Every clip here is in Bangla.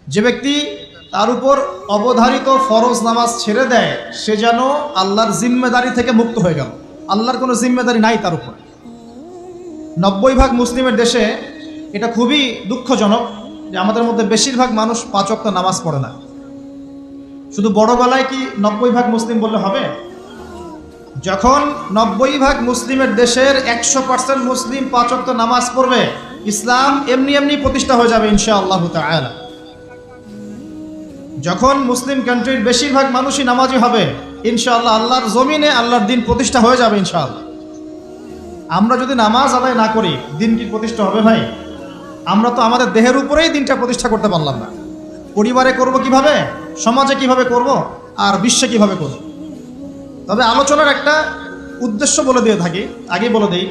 যে ব্যক্তি তার উপর অবধারিত ফরজ নামাজ ছেড়ে দেয় সে যেন আল্লাহর জিম্মেদারি থেকে মুক্ত হয়ে গেল। আল্লাহর কোনো জিম্মেদারি নাই তার উপর। 90% মুসলিমের দেশে এটা খুবই দুঃখজনক যে আমাদের মধ্যে বেশিরভাগ মানুষ 5 ওয়াক্ত নামাজ পড়ে না। শুধু বড় গলায় কি 90% মুসলিম বললে হবে? যখন 90% মুসলিমের দেশের 100% মুসলিম 5 ওয়াক্ত নামাজ পড়বে, ইসলাম এমনি এমনি প্রতিষ্ঠা হয়ে যাবে ইনশাআল্লাহ তাআলা। যখন মুসলিম কান্ট্রির বেশিরভাগ মানুষই নামাজি হবে, ইনশাআল্লাহ আল্লাহর জমিনে আল্লাহর দিন প্রতিষ্ঠা হয়ে যাবে ইনশাআল্লাহ। আমরা যদি নামাজ আদায় না করি, দিন কি প্রতিষ্ঠা হবে ভাই? আমরা তো আমাদের দেহের উপরেই দিনটা প্রতিষ্ঠা করতে পারলাম না। পরিবারে করব কিভাবে, সমাজে কিভাবে করব, আর বিশ্বে কিভাবে করব? তবে আলোচনার একটা উদ্দেশ্য বলে দিয়ে থাকি, আগেই বলে দিই।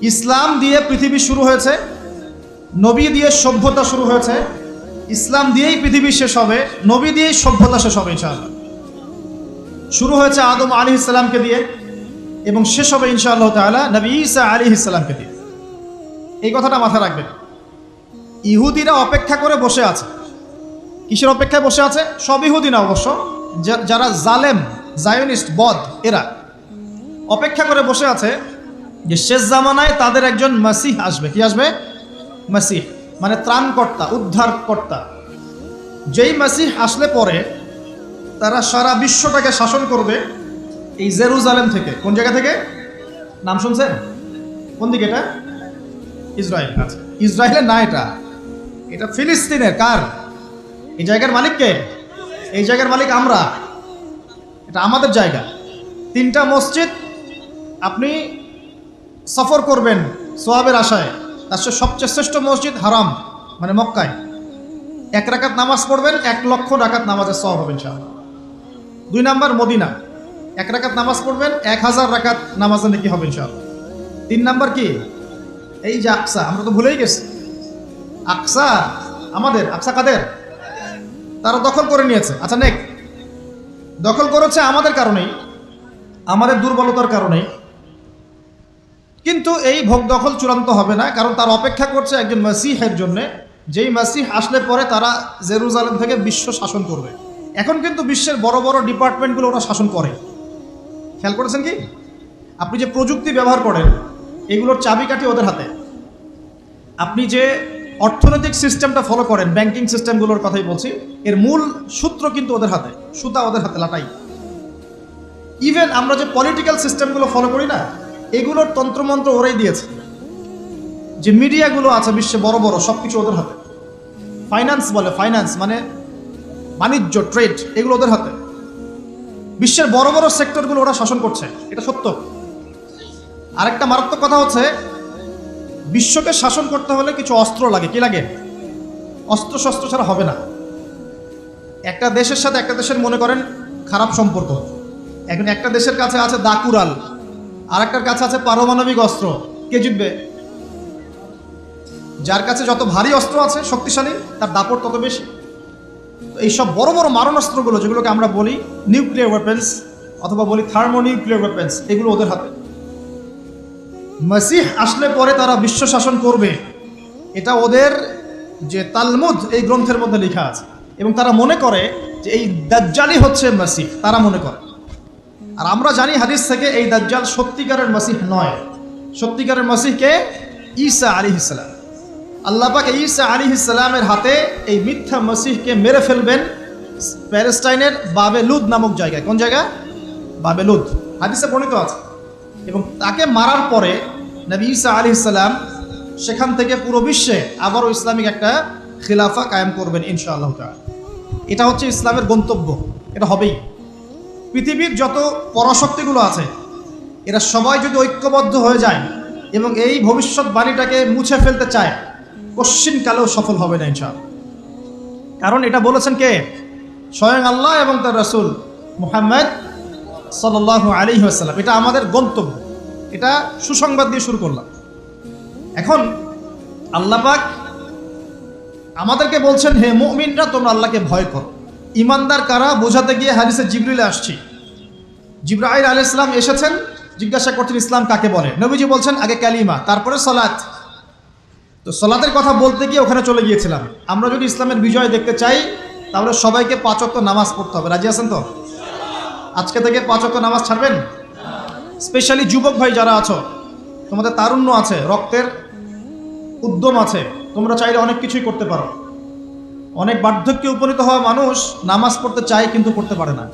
ইসলাম দিয়ে পৃথিবী শুরু হয়েছে, নবী দিয়ে সভ্যতা শুরু হয়েছে। ইসলাম দিয়েই পৃথিবী শেষ হবে, নবী দিয়েই সভ্যতা শেষ হবে ইনশাআল্লাহ। শুরু হয়েছে আদম আলাইহিস সালামকে দিয়ে এবং শেষ হবে ইনশাআল্লাহ তাআলা নবী ঈসা আলাইহিস সালামকে দিয়ে। এই কথাটা মাথায় রাখবেন। ইহুদিরা অপেক্ষা করে বসে আছে। কিসের অপেক্ষায় বসে আছে? সব ইহুদি না অবশ্য, যারা জালেম, জায়নিস্ট, বদ, এরা অপেক্ষা করে বসে আছে যে শেষ জামানায় তাদের একজন মাসিহ আসবে। কি আসবে? মাসিহ মানে ত্রাণকর্তা, উদ্ধারকর্তা। যেই মাসিহ আসলে পরে তারা সারা বিশ্বটাকে শাসন করবে এই জেরুজালেম থেকে। কোন জায়গা থেকে? নাম শুনছেন? কোন দিকে এটা? ইসরায়েল। আচ্ছা, ইসরায়েলের না, এটা ফিলিস্তিনের। কার? এই জায়গার মালিক কে? এই জায়গার মালিক আমরা। এটা আমাদের জায়গা। 3টা মসজিদ আপনি সফর করবেন সোয়াবের আশায়। তার সবচেয়ে শ্রেষ্ঠ মসজিদ হারাম মানে মক্কায়। 1 রাকাত নামাজ পড়বেন, 1 লক্ষ রাকাত নামাজের সওয়াব হবে ইনশাআল্লাহ। 2 নাম্বার মদিনা, 1 রাকাত নামাজ পড়বেন, 1000 রাকাত নামাজে নাকি হবে ইনশাআল্লাহ। 3 নাম্বার কি? এই যে আকসা, আমরা তো ভুলেই গেছি। আকসা আমাদের। আকসা কাদের? তারা দখল করে নিয়েছে। আচ্ছা, দখল করেছে আমাদের কারণেই, আমাদের দুর্বলতার কারণেই। কিন্তু এই ভোগ দখল চূড়ান্ত হবে না, কারণ তারা অপেক্ষা করছে একজন মাসিহের জন্য, যেই মাসিহ আসলে পরে তারা জেরুজালেম থেকে বিশ্ব শাসন করবে। এখন কিন্তু বিশ্বের বড় বড় ডিপার্টমেন্টগুলো ওরা শাসন করে। খেয়াল করেছেন কি? আপনি যে প্রযুক্তি ব্যবহার করেন এগুলোর চাবিকাঠি ওদের হাতে। আপনি যে অর্থনৈতিক সিস্টেমটা ফলো করেন, ব্যাংকিং সিস্টেমগুলোর কথাই বলছি, এর মূল সূত্র কিন্তু ওদের হাতে, সুতা ওদের হাতে লাটাই। ইভেন আমরা যে পলিটিক্যাল সিস্টেমগুলো ফলো করি না, এগুলোর তন্ত্রমন্ত্র ওরাই দিয়েছে। যে মিডিয়াগুলো আছে বিশ্বে বড় বড়, সবকিছু ওদের হাতে। ফাইন্যান্স বলে, ফাইন্যান্স মানে বাণিজ্য, ট্রেড, এগুলো ওদের হাতে। বিশ্বের বড় বড় সেক্টরগুলো ওরা শাসন করছে, এটা সত্য। আরেকটা মারাত্মক কথা হচ্ছে, বিশ্বকে শাসন করতে হলে কিছু অস্ত্র লাগে। কি লাগে? অস্ত্র শস্ত্র ছাড়া হবে না। একটা দেশের সাথে একটা দেশের মনে করেন খারাপ সম্পর্ক, এখন একটা দেশের কাছে আছে দাকুরাল, আর একটার কাছে আছে পারমাণবিক অস্ত্র। কে জিতবে? যার কাছে যত ভারী অস্ত্র আছে, শক্তিশালী, তার দাপট তত বেশি। এইসব বড় বড় মারণাস্ত্রগুলো, যেগুলোকে আমরা বলি নিউক্লিয়ার ওয়েপেন্স অথবা বলি থার্মোনিউক্লিয়ার ওয়েপেন্স, এগুলো ওদের হাতে। মাসিহ আসলে পরে তারা বিশ্ব শাসন করবে, এটা ওদের যে তালমুদ এই গ্রন্থের মধ্যে লেখা আছে। এবং তারা মনে করে যে এই দাজ্জালই হচ্ছে মাসিহ, তারা মনে করে। আর আমরা জানি হাদিস থেকে এই দাজ্জাল সত্যিকারের মাসিহ নয়। সত্যিকারের মাসিহ কে? ঈসা আলাইহিস সালাম। আল্লাহ পাক ঈসা আলাইহিস সালামের হাতে এই মিথ্যা মাসিহকে মেরে ফেলবেন প্যালেস্টাইনের বাবেলুদ নামক জায়গায়। কোন জায়গা? বাবেলুদ, হাদিসে বর্ণিত আছে। এবং তাকে মারার পরে নবী ঈসা আলাইহিস সালাম সেখান থেকে পুরো বিশ্বে আবারও ইসলামিক একটা খিলাফা কায়েম করবেন ইনশাআল্লাহ তাআলা। এটা হচ্ছে ইসলামের গন্তব্য, এটা হবেই। পৃথিবীর যত পরাশক্তিগুলো আছে এরা সবাই যদি ঐক্যবদ্ধ হয়ে যায় এবং এই ভবিষ্যৎবাণীটাকে মুছে ফেলতে চায়, কশ্চিনকালেও সফল হবে না ইনশাআল্লাহ। কারণ এটা বলেছেন কে? স্বয়ং আল্লাহ এবং তার রাসূল মুহাম্মদ সাল্লাল্লাহু আলাইহি ওয়াসাল্লাম। এটা আমাদের গন্তব্য। এটা সুসংবাদ দিয়ে শুরু করলাম। এখন আল্লাহ পাক আমাদেরকে বলছেন, হে মুমিনরা, তোমরা আল্লাহকে ভয় করো। ইমানদার কারা বোঝাতে গিয়ে হাদিসে জিবরিলে আসছি। জিবরাইল আলাইহিস সালাম এসেছেন, জিজ্ঞাসা করছেন ইসলাম কাকে বলে। নবীজি বলছেন আগে কালিমা, তারপরে সালাত। তো সালাতের কথা বলতে গিয়ে ওখানে চলে গিয়েছিলাম। আমরা যদি ইসলামের বিজয় দেখতে চাই তাহলে সবাইকে 5 ওয়াক্ত নামাজ পড়তে হবে। রাজি আছেন তো? আজকে থেকে 5 ওয়াক্ত নামাজ ছাড়বেন? স্পেশালি যুবক ভাই যারা আছো, তোমাদের তারুণ্য আছে, রক্তের উদ্যম আছে, তোমরা চাইলে অনেক কিছুই করতে পারো। অনেক বার্ধক্যে উপনীত হওয়া মানুষ নামাজ পড়তে চায় কিন্তু পড়তে পারে না।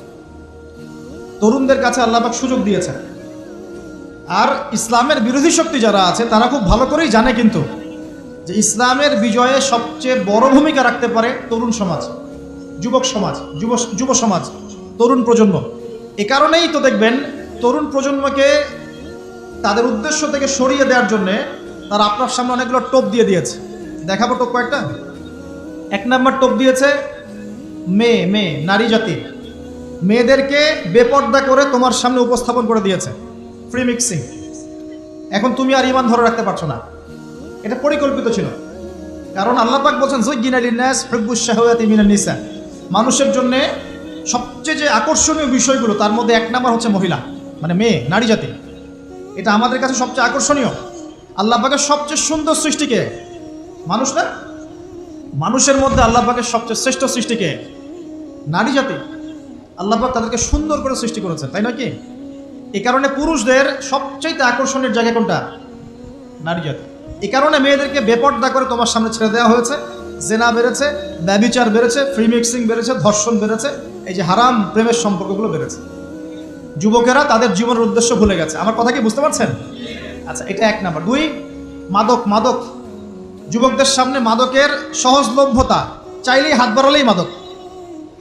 তরুণদের কাছে আল্লাহ পাক সুযোগ দিয়েছেন। আর ইসলামের বিরোধী শক্তি যারা আছে তারা খুব ভালো করেই জানে কিন্তু যে ইসলামের বিজয়ে সবচেয়ে বড় ভূমিকা রাখতে পারে তরুণ সমাজ, যুবক সমাজ, যুব সমাজ, তরুণ প্রজন্ম। এ কারণেই তো দেখবেন তরুণ প্রজন্মকে তাদের উদ্দেশ্য থেকে সরিয়ে দেওয়ার জন্যে তারা আপনার সামনে অনেকগুলো টোপ দিয়ে দিয়েছে। দেখাবো টোপ কয়েকটা। 1 নম্বর টোপ দিয়েছে মেয়ে নারী জাতি, মেয়েদেরকে বেপর্দা করে তোমার সামনে উপস্থাপন করে দিয়েছে, ফ্রি মিক্সিং। এখন তুমি আর ঈমান ধরে রাখতে পারছো না। এটা পরিকল্পিত ছিল, কারণ আল্লাহ পাক বলছেন যুজ্জিনা লিন-নাস হুব্বুশ শাহাওয়াতি মিনান নিসা। মানুষের জন্য সবচেয়ে যে আকর্ষণীয় বিষয়গুলো তার মধ্যে 1 নম্বর হচ্ছে মহিলা, মানে মেয়ে, নারী জাতি। এটা আমাদের কাছে সবচেয়ে আকর্ষণীয়। আল্লাহ পাকের সবচেয়ে সুন্দর সৃষ্টিকে মানুষ না, মানুষের মধ্যে আল্লাহ পাকের সবচেয়ে শ্রেষ্ঠ সৃষ্টিকে নারী জাতি। আল্লাহ পাক তাদেরকে সুন্দর করে সৃষ্টি করেছেন, তাই নয় কি? এই কারণে পুরুষদের সবচাইতে আকর্ষণের জায়গা কোনটা? নারী জাতি। এই কারণে মেয়েদেরকে বেপর্দা করে তোমার সামনে ছেড়ে দেওয়া হয়েছে। জেনা বেড়েছে, ব্যভিচার বেড়েছে, ফ্রি মিক্সিং বেড়েছে, ধর্ষণ বেড়েছে, এই যে হারাম প্রেমের সম্পর্কগুলো বেড়েছে। যুবকেরা তাদের জীবনের উদ্দেশ্য ভুলে গেছে। আমার কথা কি বুঝতে পারছেন? আচ্ছা, এটা 1 নম্বর। 2, মাদক। যুবকদের সামনে মাদকের সহজলভ্যতা। চাইলেই হাত বাড়ালেই মাদক,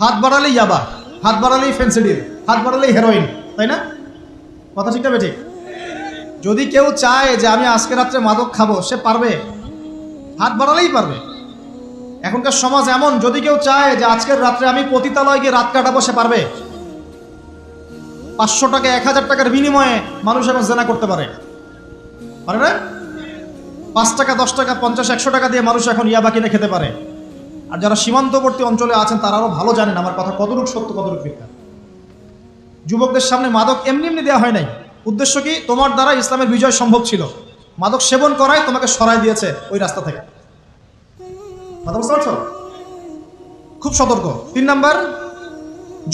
হাত বাড়ালেই ইয়াবা, হাত বাড়ালেই ফেন্সিডিল, হাত বাড়ালেই হেরোইন, তাই না? কথা ঠিক না বেঠিক? যদি কেউ চায় যে আমি আজকে রাত্রে মাদক খাবো, সে পারবে, হাত বাড়ালেই পারবে। এখনকার সমাজ এমন, যদি কেউ চায় যে আজকের রাত্রে আমি পতিতালয়ে গিয়ে রাত কাটাবো, সে পারবে। 500 টাকা 1000 টাকার বিনিময়ে মানুষ এখন জেনা করতে পারে না? 5 টাকা 10 টাকা 50 100 টাকা দিয়ে মানুষ এখন ইয়াবা কিনে খেতে পারে। আর যারা সীমান্তবর্তী অঞ্চলে আছেন তারা আরো ভালো জানেন আমার কথা কতটুক সত্য কতটুক মিথ্যা। যুবকদের সামনে মাদক এমনি দেওয়া হয় নাই। উদ্দেশ্য কি? তোমার দ্বারা ইসলামের বিজয় সম্ভব ছিল। মাদক সেবন করাই তোমাকে সরাই দিয়েছে ওই রাস্তা থেকে। কথা বুঝতে পারছো? খুব সতর্ক। 3 নাম্বার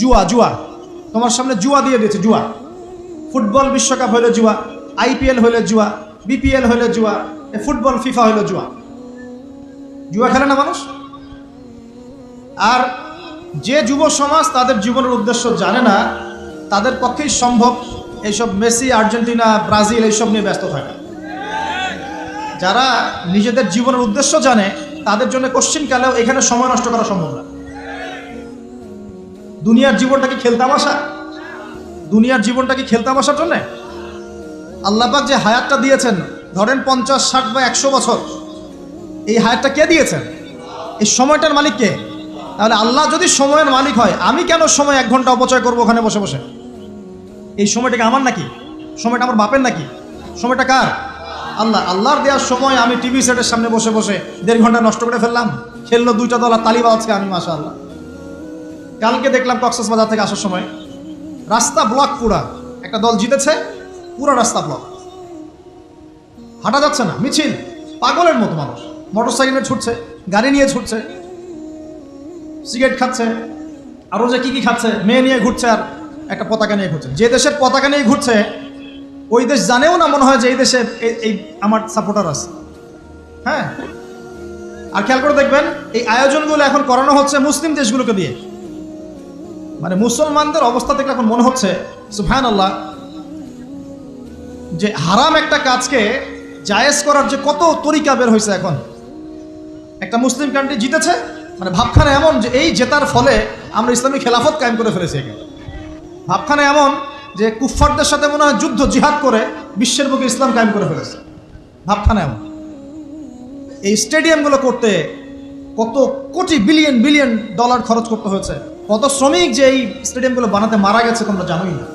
জুয়া। তোমার সামনে জুয়া দিয়ে দিয়েছে। জুয়া, ফুটবল বিশ্বকাপ হইলে জুয়া, IPL হইলে জুয়া, BPL হইলে জুয়া, ফুটবল ফিফা হইলে জুয়া। জুয়া খেলে না মানুষ। আর যে যুব সমাজ তাদের জীবনের উদ্দেশ্য জানে না, তাদের পক্ষেই সম্ভব এইসব মেসি, আর্জেন্টিনা, ব্রাজিল এইসব নিয়ে ব্যস্ত থাকে। যারা নিজেদের জীবনের উদ্দেশ্য জানে তাদের জন্য কোশ্চিনকালেও এখানে সময় নষ্ট করা সম্ভব না। দুনিয়ার জীবনটা কি খেলতামাশা? দুনিয়ার জীবনটা কি খেলতামাশার জন্যে? আল্লাহ পাক যে হায়াতটা দিয়েছেন, ধরেন 50, 60 বা 100 বছর, এই হায়াতটা কে দিয়েছেন? এই সময়টার মালিক কে? তাহলে আল্লাহ যদি সময়ের মালিক হয়, আমি কেন সময় 1 ঘন্টা অপচয় করবো ওখানে বসে বসে? এই সময়টাকে আমার নাকি? সময়টা আমার বাপের নাকি? সময়টা কার? আল্লাহর দেওয়ার সময় আমি টিভি সেটের সামনে বসে বসে 1.5 ঘন্টা নষ্ট করে ফেললাম। খেললো 2টা দল আর তালিবা আছে, আমি মাশাআল্লাহ। কালকে দেখলাম কক্সবাজার থেকে আসার সময় রাস্তা ব্লক, পুরা একটা দল জিতেছে, পুরো রাস্তা ব্লক, হাঁটা যাচ্ছে না, মিছিল, পাগলের মতো মানুষ মোটরসাইকেলে ছুটছে, গাড়ি নিয়ে ছুটছে, সিগারেট খাচ্ছে, আরো যে কি খাচ্ছে, মেয়ে নিয়ে ঘুরছে, আর একটা পতাকা নিয়ে ঘুরছে। যে দেশের পতাকা নিয়ে ঘুরছে ওই দেশ জানেও না মনে হয় যে এই দেশে এই আমার সাপোর্টার আছে। হ্যাঁ, আর খেয়াল করে দেখবেন এই আয়োজনগুলো এখন করানো হচ্ছে মুসলিম দেশগুলোকে দিয়ে। মানে মুসলমানদের অবস্থা দেখলে এখন মনে হচ্ছে সুবহানাল্লাহ, যে হারাম একটা কাজকে জায়েজ করার যে কত তরিকা বের হয়েছে। এখন একটা মুসলিম কান্ট্রি জিতেছে, মানে ভাবখানা এমন যে এই জেতার ফলে আমরা ইসলামী খেলাফত কায়েম করে ফেলেছি। ভাবখানা এমন যে কুফফারদের সাথে মনে হয় যুদ্ধ জিহাদ করে বিশ্বের বুকে ইসলাম কায়েম করে ফেলেছে। ভাবখানা এমন। এই স্টেডিয়ামগুলো করতে কত কোটি বিলিয়ন ডলার খরচ করতে হয়েছে, কত শ্রমিক যে এই স্টেডিয়ামগুলো বানাতে মারা গেছে তোমরা জানোই না।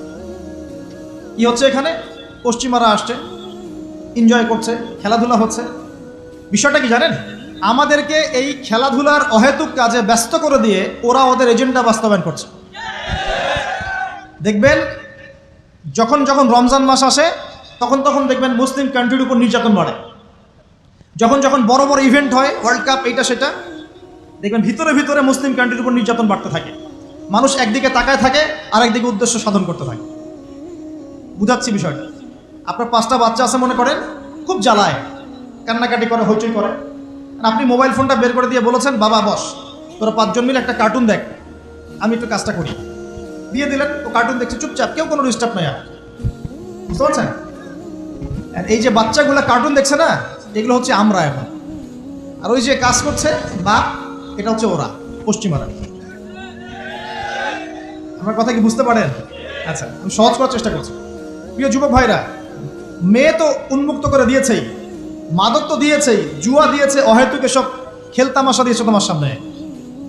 কি হচ্ছে এখানে? পশ্চিমারা আসছে, এনজয় করছে, খেলাধুলা হচ্ছে। বিষয়টা কি জানেন? আমাদেরকে এই খেলাধুলার অহেতুক কাজে ব্যস্ত করে দিয়ে ওরা ওদের এজেন্ডা বাস্তবায়ন করছে। দেখবেন যখন রমজান মাস আসে তখন দেখবেন মুসলিম কান্ট্রির উপর নির্যাতন বাড়ে। যখন যখন বড় বড় ইভেন্ট হয়, ওয়ার্ল্ড কাপ, এইটা সেটা, দেখবেন ভিতরে ভিতরে মুসলিম কান্ট্রির উপর নির্যাতন বাড়তে থাকে। মানুষ একদিকে তাকায় থাকে, আর একদিকে উদ্দেশ্য সাধন করতে থাকে। বুঝাচ্ছি বিষয়টা। আপনার 5টা বাচ্চা আছে মনে করেন, খুব জ্বালায়, কান্নাকাটি করে, হইচই করে। আপনি মোবাইল ফোনটা বের করে দিয়ে বলেছেন, বাবা বস, তোরা 5 জন মিলে একটা কার্টুন দেখ, আমি একটু কাজটা করি। দিয়ে দিলেন, ও কার্টুন দেখছে চুপচাপ, কেউ কোনো ডিস্টার্ব নাই। আর বুঝতে পারছেন? এই যে বাচ্চাগুলো কার্টুন দেখছে না, এগুলো হচ্ছে আমরা এখন। আর ওই যে কাজ করছে বাপ, এটা হচ্ছে ওরা, পশ্চিমারা। আমার কথা কি বুঝতে পারেন? আচ্ছা, আমি সহজ করার চেষ্টা করছি। প্রিয় যুবক ভাইরা, মেয়ে তো উন্মুক্ত করে দিয়েছেই, মাদক তো দিয়েছেই, জুয়া দিয়েছে, অহেতুক এসব খেলতামাশা দিয়েছে তোমার সামনে,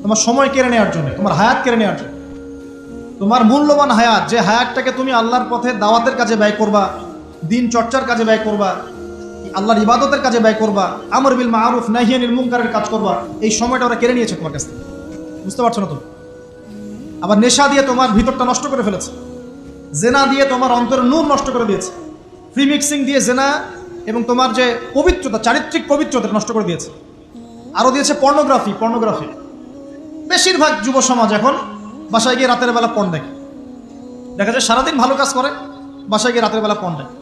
তোমার সময় কেড়ে নেওয়ার জন্য, তোমার হায়াত কেড়ে নেওয়ার জন্য। তোমার মূল্যবান হায়াত, যে হায়াতটাকে তুমি আল্লাহর পথে দাওয়াতের কাজে ব্যয় করবা, দিন চর্চার কাজে ব্যয় করবা, আল্লাহর ইবাদতের কাজে ব্যয় করবা, আমর বিল মারুফ নাহি আনিল মুনকারের কাজ করবা, এই সময়টা ওরা কেড়ে নিয়েছে তোমার কাছ থেকে। বুঝতে পারছো না তুমি? আবার নেশা দিয়ে তোমার ভিতরটা নষ্ট করে ফেলেছে, জেনা দিয়ে তোমার অন্তরের নূর নষ্ট করে দিয়েছে, ফ্রি মিক্সিং দিয়ে জেনা এবং তোমার যে পবিত্রতা, চারিত্রিক পবিত্রতা নষ্ট করে দিয়েছে। আরও দিয়েছে পর্নোগ্রাফি। বেশিরভাগ যুব সমাজ এখন বাসায় গিয়ে রাতের বেলা পর্ন দেখে। দেখা যায় সারাদিন ভালো কাজ করে, বাসায় গিয়ে রাতের বেলা পর্ন দেখে।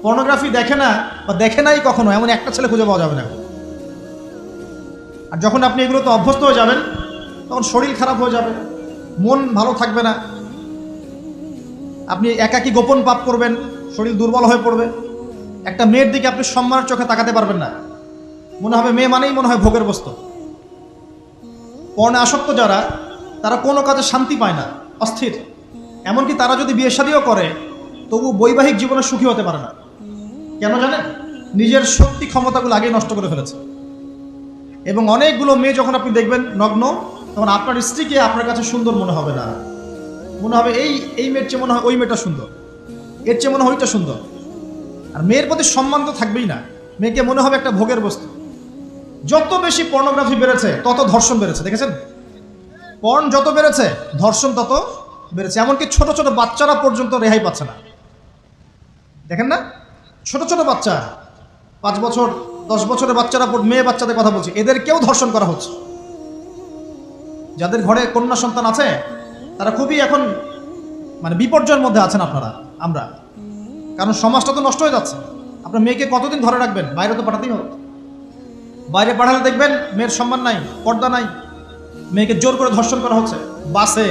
পর্নোগ্রাফি দেখে না বা দেখে নাই কখনো, এমন একটা ছেলে খুঁজে পাওয়া যাবে না। আর যখন আপনি এগুলোতে অভ্যস্ত হয়ে যাবেন, তখন শরীর খারাপ হয়ে যাবে, মন ভালো থাকবে না, আপনি একাকী গোপন পাপ করবেন, শরীর দুর্বল হয়ে পড়বে। একটা মেয়ের দিকে আপনি সম্মানের চোখে তাকাতে পারবেন না, মনে হবে মেয়ে মানেই মনে হয় ভোগের বস্তু। পর্ণে আসক্ত যারা, তারা কোনো কাজে শান্তি পায় না, অস্থির। এমনকি তারা যদি বিয়ে শাদীও করে, তবু বৈবাহিক জীবনে সুখী হতে পারে না। কেন জানেন? নিজের শক্তি ক্ষমতাগুলো আগেই নষ্ট করে ফেলেছে। এবং অনেকগুলো মেয়ে যখন আপনি দেখবেন নগ্ন, তখন আপনার স্ত্রীকে আপনার কাছে সুন্দর মনে হবে না, মনে হবে এই মেয়ের চেয়ে মনে হয় ওই মেয়েটা সুন্দর, এর চেয়ে মনে হয় ওইটা সুন্দর। আর মেয়ের প্রতি সম্মান তো থাকবেই না, মেয়েকে মনে হবে একটা ভোগের বস্তু। যত বেশি পর্নোগ্রাফি বেড়েছে, তত ধর্ষণ বেড়েছে। দেখেছেন? পর্ন যত বেড়েছে, ধর্ষণ তত বেড়েছে। এমনকি ছোট ছোট বাচ্চারা পর্যন্ত রেহাই পাচ্ছে না। দেখেন না, ছোট ছোট বাচ্চা, 5 বছর 10 বছরের বাচ্চারা, মেয়ে বাচ্চাদের কথা বলছি, এদেরকেও ধর্ষণ করা হচ্ছে। যাদের ঘরে কন্যা সন্তান আছে, তারা খুবই এখন বিপর্যয়ের মধ্যে আছেন আমরা। কারণ সমাজটা তো নষ্ট হয়ে যাচ্ছে। আপনার মেয়েকে কতদিন ঘরে রাখবেন? বাইরে তো পাঠাতেই হবে। বাইরে পাঠালে দেখবেন মেয়ের সম্মান নাই, পর্দা নাই, মেয়েকে জোর করে ধর্ষণ করা হচ্ছে। বাসে,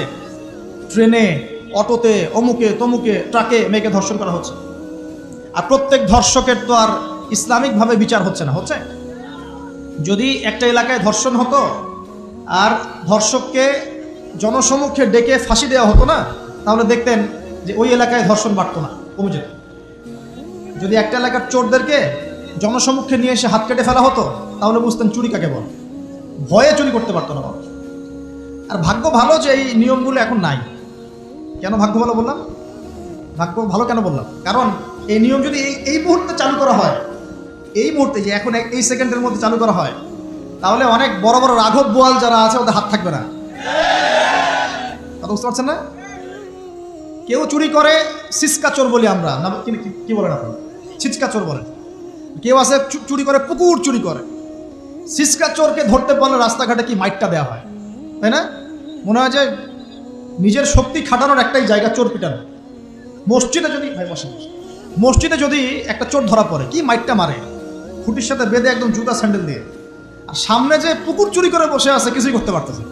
ট্রেনে, অটোতে, অমুকে তমুকে, ট্রাকে মেয়েকে ধর্ষণ করা হচ্ছে। আর প্রত্যেক ধর্ষকের তো আর ইসলামিকভাবে বিচার হচ্ছে না। হচ্ছে? যদি একটা এলাকায় ধর্ষণ হতো আর ধর্ষককে জনসমক্ষে ডেকে ফাঁসি দেওয়া হতো না, তাহলে দেখতেন যে ওই এলাকায় ধর্ষণ বাড়তো না, কমে যেত। যদি একটা এলাকার চোরদেরকে জনসমক্ষে নিয়ে এসে হাত কেটে ফেলা হতো, তাহলে বুঝতেন চুরি কাকে বল। ভয়ে চুরি করতে পারতো না মানুষ। আর ভাগ্য ভালো যে এই নিয়মগুলো এখন নাই। কেন ভাগ্য ভালো বললাম? ভাগ্য ভালো কেন বললাম? কারণ এই নিয়ম যদি এই মুহূর্তে চালু করা হয়, এই মুহূর্তে যে এখন এই সেকেন্ডের মধ্যে চালু করা হয়, তাহলে অনেক বড় বড় রাঘব বোয়াল যারা আছে, ওদের হাত থাকবে না। কথা বুঝতে পারছেন না? কেউ চুরি করে সিসকা চোর বলি আমরা, না কি বলেন আপনি? ছিচকা চোর বলেন। কেউ আছে চুরি করে পুকুর চুরি করে। সিসকা চোরকে ধরতে পারলে রাস্তাঘাটে কি মাইটটা দেওয়া হয়, তাই না? মনে হয় যে নিজের শক্তি খাটানোর একটাই জায়গা চোর পিটানো। মসজিদে যদি একটা চোর ধরা পড়ে, কি মাইটটা মারে, খুঁটির সাথে বেঁধে একদম জুতা স্যান্ডেল দিয়ে। আর সামনে যে পুকুর চুরি করে বসে আছে, কিছুই করতে পারতেছে।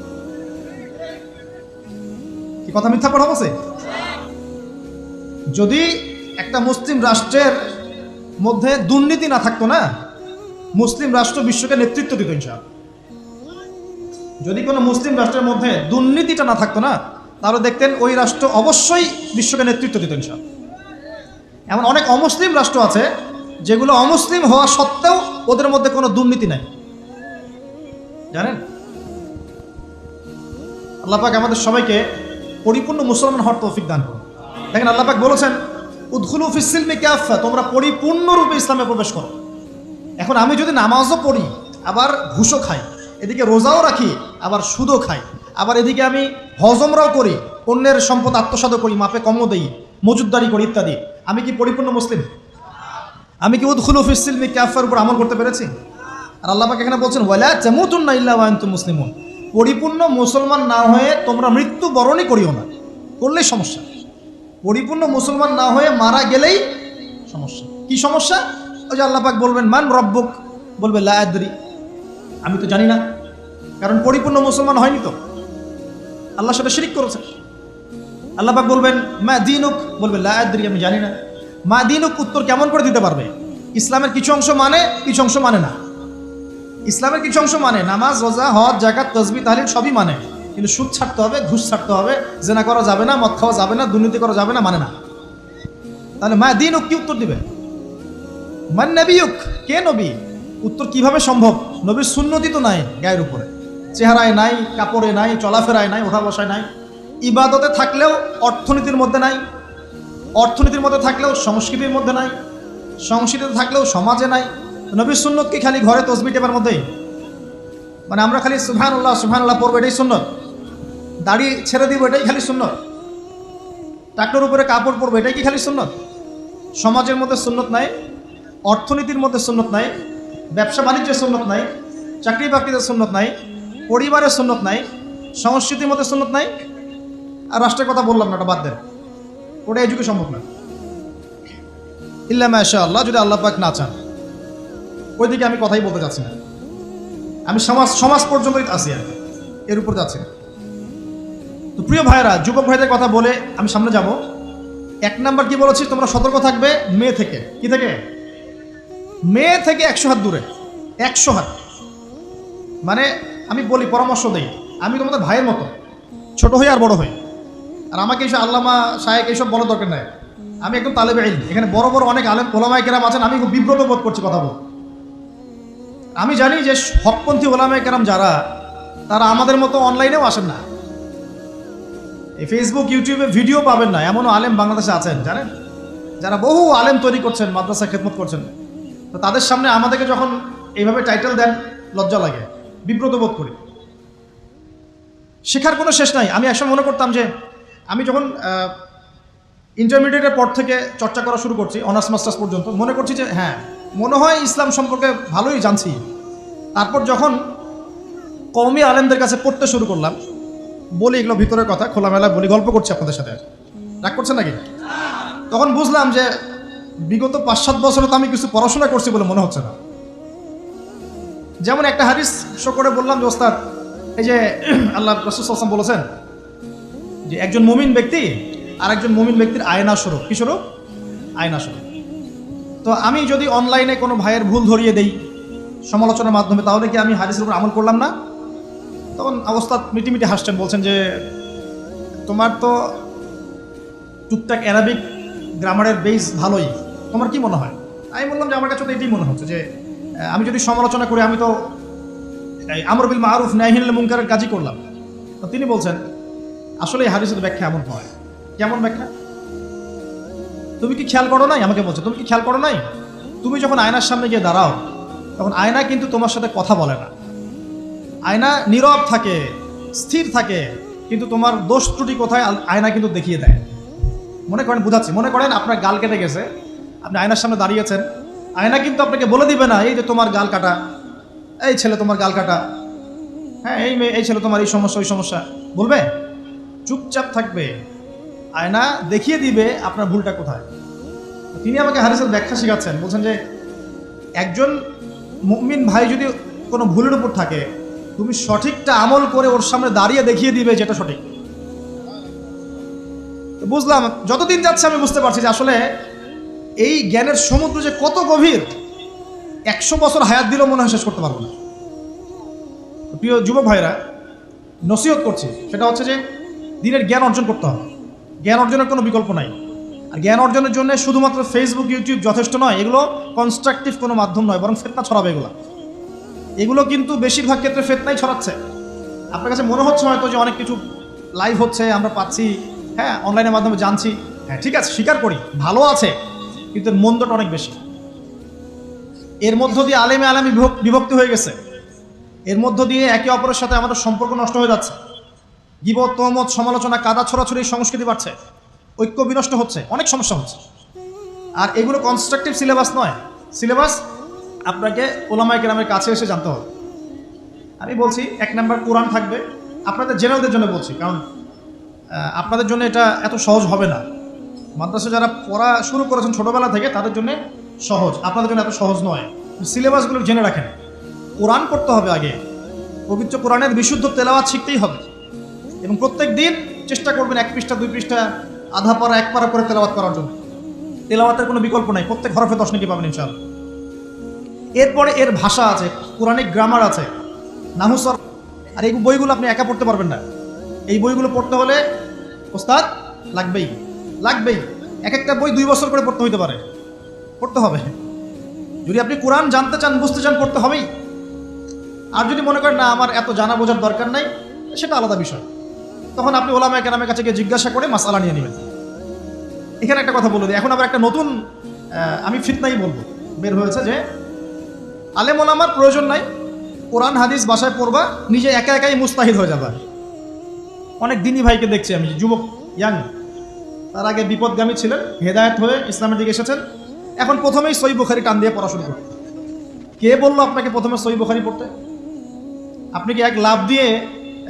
কি কথা মিথ্যা কথা বলছে? যদি একটা মুসলিম রাষ্ট্রের মধ্যে দুর্নীতি না থাকতো না, মুসলিম রাষ্ট্র বিশ্বকে নেতৃত্ব দিত ইনশাআল্লাহ। যদি কোনো মুসলিম রাষ্ট্রের মধ্যে দুর্নীতিটা না থাকতো না, তাহলে দেখতেন ওই রাষ্ট্র অবশ্যই বিশ্বকে নেতৃত্ব দিত ইনশাআল্লাহ। এমন অনেক অমুসলিম রাষ্ট্র আছে যেগুলো অমুসলিম হওয়া সত্ত্বেও ওদের মধ্যে কোনো দুর্নীতি নাই, জানেন? আল্লাহ পাক আমাদের সবাইকে পরিপূর্ণ মুসলমান হওয়ার তৌফিক দান করুন। দেখেন, আল্লাহ পাক বলেছেন, উদখুলু ফিস সিলমি কাফা, তোমরা পরিপূর্ণরূপে ইসলামে প্রবেশ করো। এখন আমি যদি নামাজও পড়ি, আবার ঘুষও খাই, এদিকে রোজাও রাখি, আবার সুদও খাই, আবার এদিকে আমি হজমরাও করি, অন্যের সম্পদ আত্মসাৎ করি, মাপে কমও দেই, মজুদদারি করি ইত্যাদি, আমি কি পরিপূর্ণ মুসলিম? আমি কি উদখুলু ফিস সিলমি কাফার উপর আমল করতে পেরেছি? আর আল্লাহ পাক এখানে বলছেন ওয়ালা তামুতুন্না ইল্লা ওয়া আনতুম মুসলিমুন, পরিপূর্ণ মুসলমান না হয়ে তোমরা মৃত্যু বরণই করিও না, করলেই সমস্যা। পরিপূর্ণ মুসলমান না হয়ে মারা গেলেই সমস্যা। কি সমস্যা? ওই যে আল্লাহ পাক বলবেন মান রব্বুক, বলবে লা আদরি, আমি তো জানি না, কারণ পরিপূর্ণ মুসলমান হয়নি তো, আল্লাহর সাথে শিরিক করেছে। আল্লাহ পাক বলবেন মা দীনুক, বলবে লা আদরি, আমি জানি না। মা দীনুক উত্তর কেমন করে দিতে পারবে? ইসলামের কিছু অংশ মানে, কিছু অংশ মানে না। ইসলামের কিছু অংশ মানে, নামাজ, রোজা, হজ, যাকাত, তাসবিহ, তাহলিল সবই মানে, কিন্তু সুদ ছাড়তে হবে, ঘুষ ছাড়তে হবে, জেনা করা যাবে না, মদ খাওয়া যাবে না, দুর্নীতি করা যাবে না, মানে না। তাহলে মা দীনুক কি উত্তর দিবে? মান নবিয়ুক, কে নবী? উত্তর কিভাবে সম্ভব? নবীর সুন্নতি তো নাই গায়ের উপরে, চেহারায় নাই, কাপড়ে নাই, চলাফেরায় নাই, ওঠা বসায় নাই, ইবাদতে থাকলেও অর্থনীতির মধ্যে নাই, অর্থনীতির মধ্যে থাকলেও সংস্কৃতির মধ্যে নাই, সংস্কৃতিতে থাকলেও সমাজে নাই। নবীর সুন্নত কি খালি ঘরে তসবিহ টেপার মধ্যেই? মানে আমরা খালি সুবহানাল্লাহ সুবহানাল্লাহ পড়বো এটাই সুন্নত, দাড়ি ছেড়ে দিব এটাই খালি সুন্নত, টাকনোর উপরে কাপড় পরবো এটাই কি খালি সুন্নত? সমাজের মধ্যে সুন্নত নাই, অর্থনীতির মধ্যে সুন্নত নাই, ব্যবসা বাণিজ্যের সুন্নত নাই, চাকরি বাকরিতে সুন্নত নাই, পরিবারের সুন্নত নাই, সংস্কৃতির মধ্যে সুন্নত নাই, আর রাষ্ট্রের কথা বললাম না, ওটা বাদ দেন, ওটা এই যুগে সম্ভব না। ইল্লা মাশাআল্লাহ, যদি আল্লাহ পাক না চান। ওইদিকে আমি কথাই বলতে চাচ্ছি না, আমি সমাজ পর্যন্তই আছি, আর এর উপর যাচ্ছি না। তো প্রিয় ভাইরা, যুবক ভাইদের কথা বলে আমি সামনে যাব। এক নাম্বার কি বলেছি, তোমরা সতর্ক থাকবে মেয়ে থেকে। কি থেকে? মেয়ে থেকে 100 হাত দূরে, 100 হাত। মানে আমি বলি, পরামর্শ দেই, আমি তোমাদের ভাইয়ের মতো, ছোট হই আর বড় হই, আর আমাকে এইসব আল্লামা শায়েখ এইসব বলার দরকার নাই। আমি একদম তালেবে ইলম, এখানে বড় বড় অনেক আলেম ওলামায়ে কেরাম আছেন, আমি খুব বিব্রত বোধ করছি কথা বল। আমি জানি যে হকপন্থী ওলামায়ে কেরাম যারা, তারা আমাদের মতো অনলাইনেও আসেন না, এই ফেসবুক ইউটিউবে ভিডিও পাবেন না, এমনও আলেম বাংলাদেশে আছেন জানেন, যারা বহু আলেম তৈরি করছেন, মাদ্রাসা খেদমত করছেন। তো তাদের সামনে আমাদেরকে যখন এইভাবে টাইটেল দেন, লজ্জা লাগে, বিব্রত বোধ করি। শেখার কোনো শেষ নাই। আমি একসময় মনে করতাম যে, আমি যখন ইন্টারমিডিয়েটের পর থেকে চর্চা করা শুরু করছি, অনার্স মাস্টার্স পর্যন্ত, মনে করছি যে হ্যাঁ, মনে হয় ইসলাম সম্পর্কে ভালোই জানছি। তারপর যখন কওমি আলেমদের কাছে পড়তে শুরু করলাম, বলি এগুলো ভিতরের কথা, খোলামেলা বলি, গল্প করছি আপনাদের সাথে, রাগ করছেন নাকি? তখন বুঝলাম যে বিগত 5-7 বছরে তো আমি কিছু পড়াশোনা করছি বলে মনে হচ্ছে না। যেমন একটা হাদিস শো করে বললাম যে ওস্তাদ, এই যে আল্লাহ রাসূল সাল্লাল্লাহু আলাইহি ওয়াসাল্লাম বলেছেন যে একজন মুমিন ব্যক্তি আর একজন মুমিন ব্যক্তির আয়না স্বরূপ। কি স্বরূপ? আয়না স্বরূপ। তো আমি যদি অনলাইনে কোনো ভাইয়ের ভুল ধরিয়ে দেই সমালোচনার মাধ্যমে, তাহলে কি আমি হাদিসের উপর আমল করলাম না? তখন ওস্তাদ মিটিমিটি হাসছেন, বলছেন যে তোমার তো টুকটাক অ্যারাবিক গ্রামারের বেস ভালোই, তোমার কি মনে হয়? আমি বললাম যে আমার কাছে তো এটাই মনে হচ্ছে যে আমি যদি সমালোচনা করি, আমি তো আমর বিল মারুফ নাহি আনিল মুনকারের কাজই করলাম। তো তিনি বলছেন আসলে এই হাদিসের ব্যাখ্যা এমন হয়। কেমন ব্যাখ্যা? তুমি কি খেয়াল করো নাই? আমাকে বলছে তুমি কি খেয়াল করো নাই, তুমি যখন আয়নার সামনে গিয়ে দাঁড়াও, তখন আয়না কিন্তু তোমার সাথে কথা বলে না, আয়না নীরব থাকে, স্থির থাকে, কিন্তু তোমার দোষ ত্রুটি কোথায় আয়না কিন্তু দেখিয়ে দেয়। মনে করেন, বুঝাচ্ছি, মনে করেন আপনার গাল কেটে গেছে, আপনি আয়নার সামনে দাঁড়িয়েছেন, আয়না কিন্তু আপনাকে বলে দিবে না এই যে তোমার গাল কাটা, এই ছেলে তোমার গাল কাটা, হ্যাঁ এই মেয়ে, এই ছেলে তোমার এই সমস্যা ওই সমস্যা, বলবে? চুপচাপ থাকবে, আয়না দেখিয়ে দিবে আপনার ভুলটা কোথায়। তিনি আমাকে হাদিসের ব্যাখ্যা শেখাচ্ছেন, বলছেন যে একজন মুমিন ভাই যদি কোনো ভুলের উপর থাকে, তুমি সঠিকটা আমল করে ওর সামনে দাঁড়িয়ে দেখিয়ে দিবে যেটা সঠিক। বুঝলাম, যতদিন যাচ্ছে আমি বুঝতে পারছি যে আসলে এই জ্ঞানের সমুদ্র যে কত গভীর, 100 বছর হায়াত দিলেও মনে হয় শেষ করতে পারবো না। প্রিয় যুবক ভাইরা, নসিহত করছি, সেটা হচ্ছে যে দিনের জ্ঞান অর্জন করতে হবে। জ্ঞান অর্জনের কোনো বিকল্প নাই। আর জ্ঞান অর্জনের জন্য শুধুমাত্র ফেসবুক ইউটিউব যথেষ্ট নয়, এগুলো কনস্ট্রাকটিভ কোনো মাধ্যম নয়, বরং ফিতনা ছড়াবে এগুলো কিন্তু বেশিরভাগ ক্ষেত্রে ফিতনাই ছড়াচ্ছে। আপনার কাছে মনে হচ্ছে হয়তো যে অনেক কিছু লাইভ হচ্ছে, আমরা পাচ্ছি, হ্যাঁ অনলাইনের মাধ্যমে জানছি, হ্যাঁ ঠিক আছে, স্বীকার করি ভালো আছে, কিন্তু মন্দটা অনেক বেশি। এর মধ্য দিয়ে আলেমে আলেমে বিভক্তি হয়ে গেছে, এর মধ্য দিয়ে একে অপরের সাথে আমাদের সম্পর্ক নষ্ট হয়ে যাচ্ছে, গীবত, তহমত, সমালোচনা, কাদা ছড়াছড়ি সংস্কৃতি বাড়ছে, ঐক্য বিনষ্ট হচ্ছে, অনেক সমস্যা হচ্ছে। আর এগুলো কনস্ট্রাকটিভ সিলেবাস নয়, সিলেবাস আপনাকে ওলামায়ে কেরামের কাছে এসে জানতে হবে। আমি বলছি 1 নাম্বার কোরআন থাকবে, আপনাদের জেনারেলদের জন্য বলছি, কারণ আপনাদের জন্য এটা এত সহজ হবে না। মাদ্রাসা যারা পড়া শুরু করেছেন ছোটোবেলা থেকে তাদের জন্য সহজ, আপনাদের জন্য এত সহজ নয়। সিলেবাসগুলো জেনে রাখেন। কোরআন পড়তে হবে আগে, পবিত্র কোরআনের বিশুদ্ধ তেলাওয়াত শিখতেই হবে, এবং প্রত্যেক দিন চেষ্টা করবেন 1 পৃষ্ঠা 2 পৃষ্ঠা আধা পারা 1 পারা করে তেলাওয়াত করার জন্য। তেলাওয়াতের কোনো বিকল্প নাই, প্রত্যেক হরফে 10 নেকি পাবেন ইনশাআল্লাহ। এরপরে এর ভাষা আছে, কোরআনিক গ্রামার আছে, নাহু সরফ, আর এই বইগুলো আপনি একা পড়তে পারবেন না। এই বইগুলো পড়তে হলে ওস্তাদ লাগবেই। এক একটা বই 2 বছর করে পড়তে হইতে পারে, পড়তে হবে। যদি আপনি কোরআন জানতে চান, বুঝতে চান, পড়তে হবেই। আর যদি মনে করেন না আমার এত জানা বোঝার দরকার নাই, সেটা আলাদা বিষয়, তখন আপনি ওলামায়ে কেরামের কাছে গিয়ে জিজ্ঞাসা করে মাসআলা নিয়ে নেবেন। এখানে একটা কথা বলে দিই, এখন আবার একটা নতুন আমি ফিতনাই বলবো বের হয়েছে যে আলেম ওলামার প্রয়োজন নাই, কোরআন হাদিস বাসায় পড়বা, নিজে একা একাই মুস্তাহিদ হয়ে যাবে। অনেক দিনী ভাইকে দেখছি আমি, যুবক ইয়াং, তার আগে বিপদগামী ছিলেন, হেদায়েত হয়ে ইসলামের দিকে এসেছেন, এখন প্রথমেই সহিহ বুখারী টান দিয়ে পড়া শুরু করতে। কে বললো আপনাকে প্রথমে সহিহ বুখারী পড়তে? আপনি কি এক লাভ দিয়ে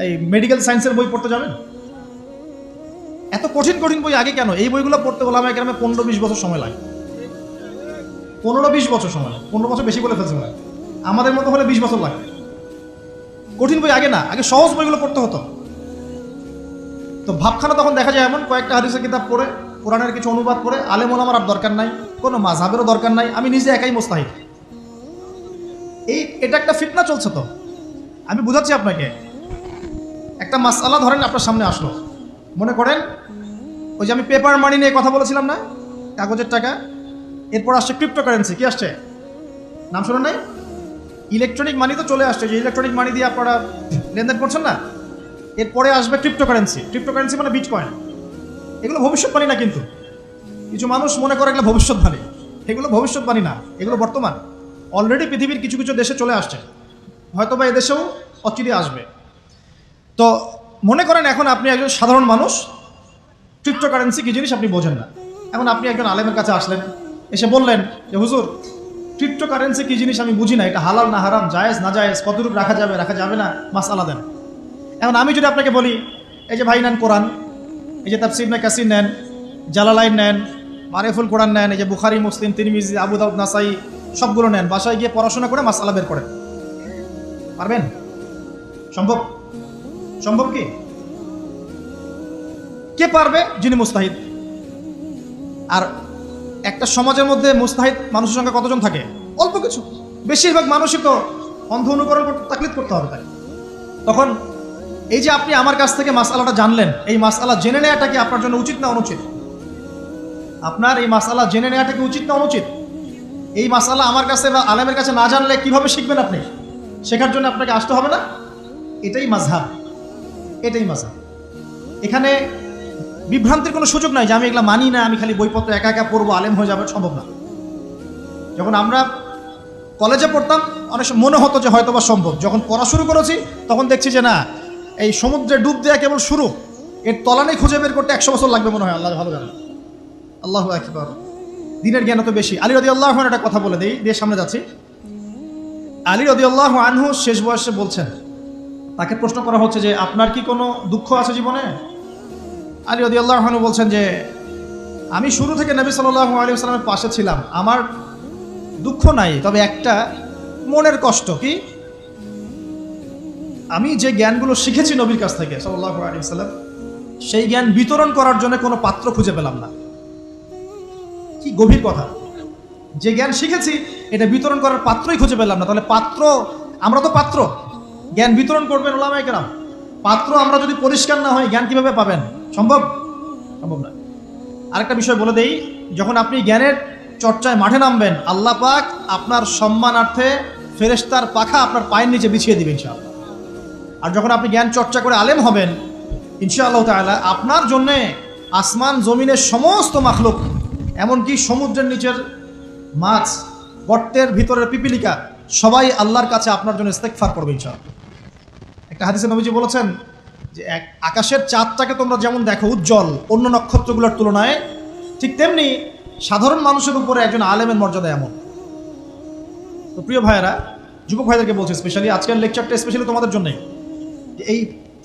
এই মেডিকেল সায়েন্সের বই পড়তে যাবেন? এত কঠিন বই আগে কেন? এই বইগুলো পড়তে ওলামায়ে কেরামের 15-20 বছর সময় লাগে। 15-20 বছর সময় লাগে, 15 বছর বেশি বলে ফেলছে মনে হয়। আমাদের মতো হলে 20 বছর লাগে। কঠিন বই আগে না, আগে সহজ বইগুলো পড়তে হতো। তো ভাবখানা তখন দেখা যায় এমন, কয়েকটা হাদিসের কিতাব পড়ে, কোরআনের কিছু অনুবাদ করে, আলেম ওলামার আর দরকার নাই, কোনো মাযহাবেরও দরকার নাই, আমি নিজে একাই মুস্তাহিদ। এটা একটা ফিতনা চলছে। তো আমি বুঝাচ্ছি আপনাকে, একটা মাসআলা ধরেন আপনার সামনে আসলো, মনে করেন ওই যে আমি পেপার মানি নিয়ে কথা বলেছিলাম না, কাগজের টাকা, এরপর আসছে ক্রিপ্টোকারেন্সি। কি আসছে? নাম শোনেন নাই? ইলেকট্রনিক মানি তো চলে আসছে, যে ইলেকট্রনিক মানি দিয়ে আপনারা লেনদেন করছেন না, এরপরে আসবে ক্রিপ্টোকারেন্সি মানে বিটকয়েন। এগুলো ভবিষ্যৎবাণী না, কিন্তু কিছু মানুষ মনে করে এগুলো ভবিষ্যৎবাণী। এগুলো ভবিষ্যৎবাণী না, এগুলো বর্তমান। অলরেডি পৃথিবীর কিছু দেশে চলে আসছে, হয়তো বা এদেশেও অচিরে আসবে। তো মনে করেন এখন আপনি একজন সাধারণ মানুষ, ক্রিপ্টোকারেন্সি কি জিনিস আপনি বোঝেন না। এখন আপনি একজন আলেমের কাছে আসলেন, এসে বললেন যে হুজুর ক্রিপ্টোকারেন্সি কি জিনিস আমি বুঝি না, এটা হালাল না হারাম, জায়েজ না জায়েজ, কতটুকু রাখা যাবে না, মাসআলা দেন। এখন আমি যদি আপনাকে বলি, এই যে ভাই নেন কোরআন, এই যে তাফসীর ইবনে কাসির নেন, জালালাইন নেন, মারিফুল কোরআন নেন, এই যে বুখারী, মুসলিম, তিরমিজি, আবু দাউদ, নাসাই, সবগুলো নেন, বাসায় গিয়ে পড়াশোনা করে মাসআলা বের করেন। পারবেন? সম্ভব কি? কে পারবে? যিনি মুস্তাহিদ। আর একটা সমাজের মধ্যে মুস্তাহিদ মানুষের সংখ্যা কতজন থাকে? অল্প কিছু। বেশিরভাগ মানুষই তো অন্ধ অনুকরণ করতে, তাকলিদ করতে হবে। তাই তখন এই যে আপনি আমার কাছ থেকে মাসআলাটা জানলেন, এই মাসআলা জেনে নেওয়াটা কি আপনার জন্য উচিত না অনুচিত? আপনার এই মাসআলা জেনে নেওয়াটা কি উচিত না অনুচিত? এই মাসআলা আমার কাছে বা আলেমের কাছে না জানলে কিভাবে শিখবেন আপনি? শেখার জন্য আপনাকে আসতে হবে না? এটাই মাযহাব। এখানে বিভ্রান্তির কোনো সুযোগ নাই যে আমি এগুলা মানি না, আমি খালি বইপত্র একা একা পড়বো, আলেম হয়ে যাবে, সম্ভব না। যখন আমরা কলেজে পড়তাম অনেক মনে হতো যে হয়তো বা সম্ভব, যখন পড়া শুরু করেছি তখন দেখছি যে না, এই সমুদ্রে ডুব দেওয়া কেবল শুরু, এর তলানেই খুঁজে বের করতে 100 বছর লাগবে মনে হয়। আল্লাহ ভালো জানেন। আল্লাহু আকবার। দিনের জ্ঞান তো বেশি। আলী রাদিয়াল্লাহু আনহু একটা কথা বলে দিয়ে সামনে যাচ্ছি। আলী রাদিয়াল্লাহু আনহু শেষ বয়সে বলছেন, তাকে প্রশ্ন করা হচ্ছে যে আপনার কি কোনো দুঃখ আছে জীবনে? আলী রাদিয়াল্লাহু আনহু বলছেন যে আমি শুরু থেকে নবী সাল্লাল্লাহু আলাইহি ওয়াসাল্লামের পাশে ছিলাম, আমার দুঃখ নাই, তবে একটা মনের কষ্ট। কি? আমি যে জ্ঞানগুলো শিখেছি নবীর কাছ থেকে সাল্লাল্লাহু আলাইহি ওয়াসাল্লাম, সেই জ্ঞান বিতরণ করার জন্য কোনো পাত্র খুঁজে পেলাম না। কি গভীর কথা! যে জ্ঞান শিখেছি এটা বিতরণ করার পাত্রই খুঁজে পেলাম না। তাহলে পাত্র, আমরা তো পাত্র, জ্ঞান বিতরণ করবেন উলামায়ে কেরাম। পাত্র আমরা যদি পরিষ্কার না হই, জ্ঞান কিভাবে পাবেন? সম্ভব না। আরেকটা বিষয় বলে দেই, যখন আপনি জ্ঞানের চর্চায় মাঠে নামবেন, আল্লাহ পাক আপনার সম্মানার্থে ফেরেশতার পাখা আপনার পায়ের নিচে বিছিয়ে দিবেন ইনশাআল্লাহ। আর যখন আপনি জ্ঞান চর্চা করে আলেম হবেন ইনশাআল্লাহ তাআলা, আপনার জন্যে আসমান জমিনের সমস্ত মাখলুক, এমনকি সমুদ্রের নিচের মাছ, গর্তের ভিতরের পিপিলিকা, সবাই আল্লাহর কাছে আপনার জন্য ইস্তেগফার করবে ইনশাআল্লাহ। একটা হাদিসে নবীজি বলেছেন যে আকাশের চাঁদটাকে তোমরা যেমন দেখো উজ্জ্বল অন্য নক্ষত্রগুলোর তুলনায়, ঠিক তেমনি সাধারণ মানুষের উপরে একজন আলেমের মর্যাদা এমন। তো প্রিয় ভাইয়েরা, যুবক ভাইদেরকে বলছি, স্পেশালি আজকের লেকচারটা স্পেশালি তোমাদের জন্যই, যে এই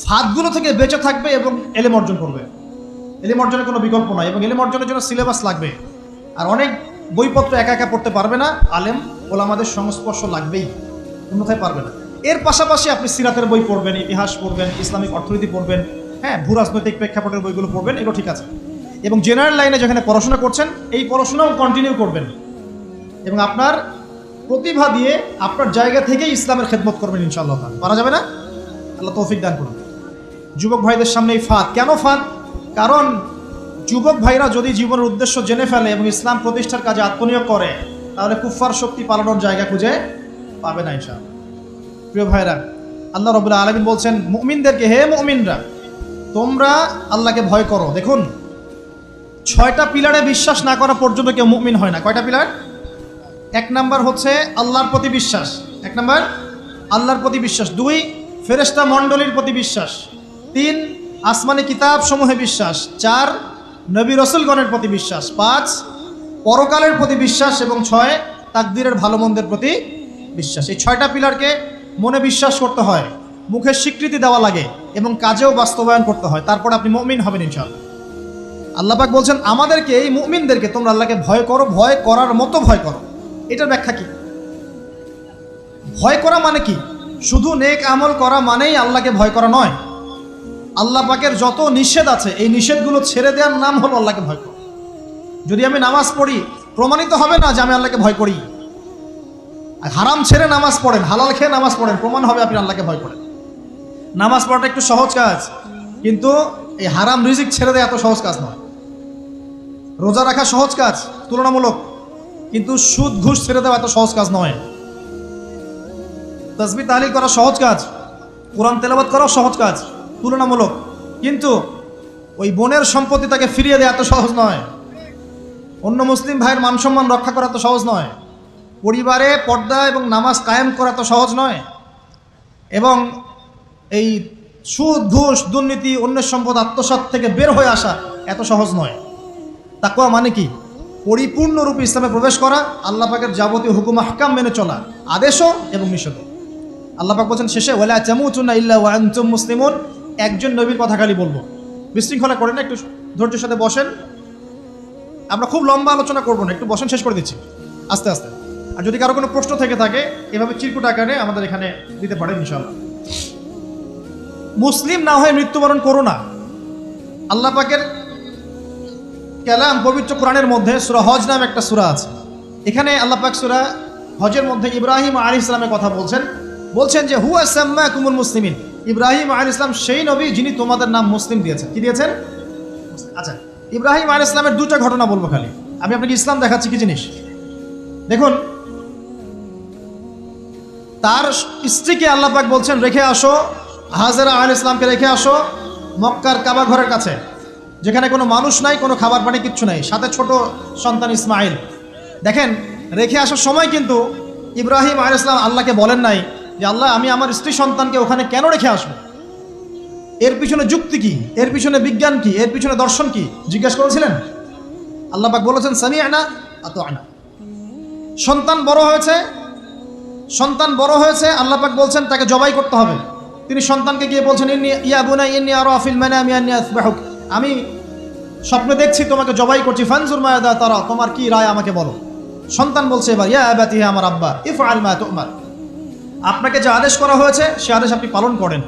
ফাঁদগুলো থেকে বেঁচে থাকবে এবং এলেম অর্জন করবে। এলেম অর্জনের কোনো বিকল্প নয়, এবং এলেম অর্জনের জন্য সিলেবাস লাগবে। আর অনেক বইপত্র একা একা পড়তে পারবে না, আলেম ওলামাদের সংস্পর্শ লাগবেই, অন্যথায় পারবে না। এর পাশাপাশি আপনি সিরাতের বই পড়বেন, ইতিহাস পড়বেন, ইসলামিক অর্থনীতি পড়বেন, হ্যাঁ, ভূরাজনৈতিক প্রেক্ষাপটের বইগুলো পড়বেন, এগুলো ঠিক আছে। এবং জেনারেল লাইনে যেখানে পড়াশোনা করছেন, এই পড়াশোনাও কন্টিনিউ করবেন, এবং আপনার প্রতিভা দিয়ে আপনার জায়গা থেকেই ইসলামের খেদমত করবেন ইনশাআল্লাহ। পারা যাবে না? আল্লাহ তৌফিক দান করুন। যুবক ভাইদের সামনে এই ফাঁদ কেন? ফাঁদ কারণ যুবক ভাইরা যদি জীবনের উদ্দেশ্য জেনে ফেলে এবং ইসলাম প্রতিষ্ঠার কাজে আত্মনিয়োগ করে, তাহলে কুফফার শক্তি পালানোর জায়গা খুঁজে পাবে না ইনশাআল্লাহ। প্রিয় ভাইরা, আল্লাহ রাব্বুল আলামিন বলছেন মুমিনদেরকে, হে মুমিনরা, তোমরা আল্লাহকে ভয় করো। দেখুন, 6টা পিলারে বিশ্বাস না করা পর্যন্ত কেউ মুমিন হয় না। কয়টা পিলার? 1 নাম্বার হচ্ছে আল্লাহর প্রতি বিশ্বাস, 1 নাম্বার আল্লাহর প্রতি বিশ্বাস। 2 ফেরেশতা মণ্ডলীর প্রতি বিশ্বাস। 3 আসমানি কিতাব সমূহে বিশ্বাস। 4 নবী রসুলগণের প্রতি বিশ্বাস। 5 পরকালের প্রতি বিশ্বাস। এবং 6 তাকদীরের ভালো মন্দের প্রতি বিশ্বাস। এই 6টা পিলারকে মনে বিশ্বাস করতে হয়, মুখে স্বীকৃতি দেওয়া লাগে, এবং কাজেও বাস্তবায়ন করতে হয়, তারপর আপনি মুমিন হবেন ইনশাআল্লাহ। আল্লাহ পাক বলছেন আমাদেরকে, এই মুমিনদেরকে, তোমরা আল্লাহকে ভয় করো, ভয় করার মতো ভয় করো। এটার ব্যাখ্যা কি? ভয় করা মানে কি? শুধু নেক আমল করা মানেই আল্লাহকে ভয় করা নয়। আল্লাহ পাকের যত নিষেধ আছে, এই নিষেধগুলো ছেড়ে দেওয়ার নাম হলো আল্লাহকে ভয় করা। যদি আমি নামাজ পড়ি, প্রমাণিত হবে না যে আমি আল্লাহকে ভয় করি। হারাম ছেড়ে নামাজ পড়েন, হালাল খেয়ে নামাজ পড়েন, প্রমাণ হবে আপনি আল্লাহকে ভয় করেন। নামাজ পড়াটা একটু সহজ কাজ, কিন্তু এই হারাম রিজিক ছেড়ে দেওয়া এত সহজ কাজ নয়। রোজা রাখা সহজ কাজ তুলনামূলক, কিন্তু সুদ ঘুষ ছেড়ে দেওয়া এত সহজ কাজ নয়। তাসবিহ তাহলিল করা সহজ কাজ, কোরআন তেলাওয়াত করাও সহজ কাজ তুলনামূলক, কিন্তু ওই বোনের সম্পত্তি তাকে ফিরিয়ে দেওয়া এত সহজ নয়। অন্য মুসলিম ভাইয়ের মান সম্মান রক্ষা করা এত সহজ নয়। পরিবারে পর্দা এবং নামাজ কায়েম করা এত সহজ নয়। এবং এই সুদ ঘুষ দুর্নীতি অন্যের সম্পদ আত্মসাৎ থেকে বের হয়ে আসা এত সহজ নয়। তাকওয়া মানে কি? পরিপূর্ণরূপে ইসলামে প্রবেশ করা, আল্লাহ পাকের যাবতীয় হুকুম আহকাম মেনে চলা, আদেশও এবং নিষেধও। আল্লাহ পাক বলছেন শেষে, ওয়ালা তামুতুন্না ইল্লা ওয়া আনতুম মুসলিমুন। একজন নবীর কথা খালি বলবো, বিশৃঙ্খলা করেন না, একটু ধৈর্যের সাথে বসেন। আমরা খুব লম্বা আলোচনা করবো না, একটু বসেন, শেষ করে দিচ্ছি আস্তে আস্তে। আর যদি কারো কোনো প্রশ্ন থেকে থাকে, এভাবে চিরকুট আকারে আমাদের এখানে দিতে পারেন ইনশাআল্লাহ। মুসলিম না হয়ে মৃত্যুবরণ করো না। আল্লাহ পাকের কালাম পবিত্র কোরআনের মধ্যে সূরা হজ নামে একটা সূরা আছে। এখানে আল্লাহ পাক সূরা হজের মধ্যে ইব্রাহিম আলাইহিস সালামের কথা বলছেন যে হুয়া সাম্মাকুমুল মুসলিমিন। ইব্রাহিম আলাইহিস সালাম সেই নবী যিনি তোমাদের নাম মুসলিম দিয়েছেন। কি দিয়েছেন? আচ্ছা, ইব্রাহিম আলাইহিস সালামের 2টা ঘটনা বলবো খালি, আমি আপনাকে ইসলাম দেখাচ্ছি কি জিনিস। দেখুন, তার স্ত্রীকে আল্লাহ পাক বলছেন রেখে আসো, হাজেরা আলাইহিস সালামকে রেখে আসো মক্কার কাবা ঘরের কাছে, যেখানে কোনো মানুষ নাই, কোনো খাবার পানি কিচ্ছু নাই, সাথে ছোট সন্তান ইসমাইল। দেখেন, রেখে আসার সময় কিন্তু ইব্রাহিম আলাইহিস সালাম আল্লাহকে বলেন নাই যে আল্লাহ আমি আমার স্ত্রী সন্তানকে ওখানে কেন রেখে আসবো, এর পিছনে যুক্তি কি, এর পিছনে বিজ্ঞান কি, এর পিছনে দর্শন কি জিজ্ঞাসা করেছিলেন? আল্লাহ পাক বলেছেন সামি'না আতা'না। সন্তান বড় হয়েছে, আল্লাহ পাক বলছেন তাকে জবাই করতে হবে। তিনি সন্তানকে গিয়ে বলছেন ইয়া বুনাইয়া ইন্নী আরা ফিল মানামি আন্নী আযবাহুক, আমি স্বপ্নে দেখছি তোমাকে জবাই করছি, ফানজুর মাযা তারা, তোমার কি রায় আমাকে বলো। সন্তান বলছে এবার ইয়া আবাতি, হে আমার আব্বা, ইফআল মা তু'মার, আপনাকে যে আদেশ করা হয়েছে সে আদেশ আপনি পালন করেন।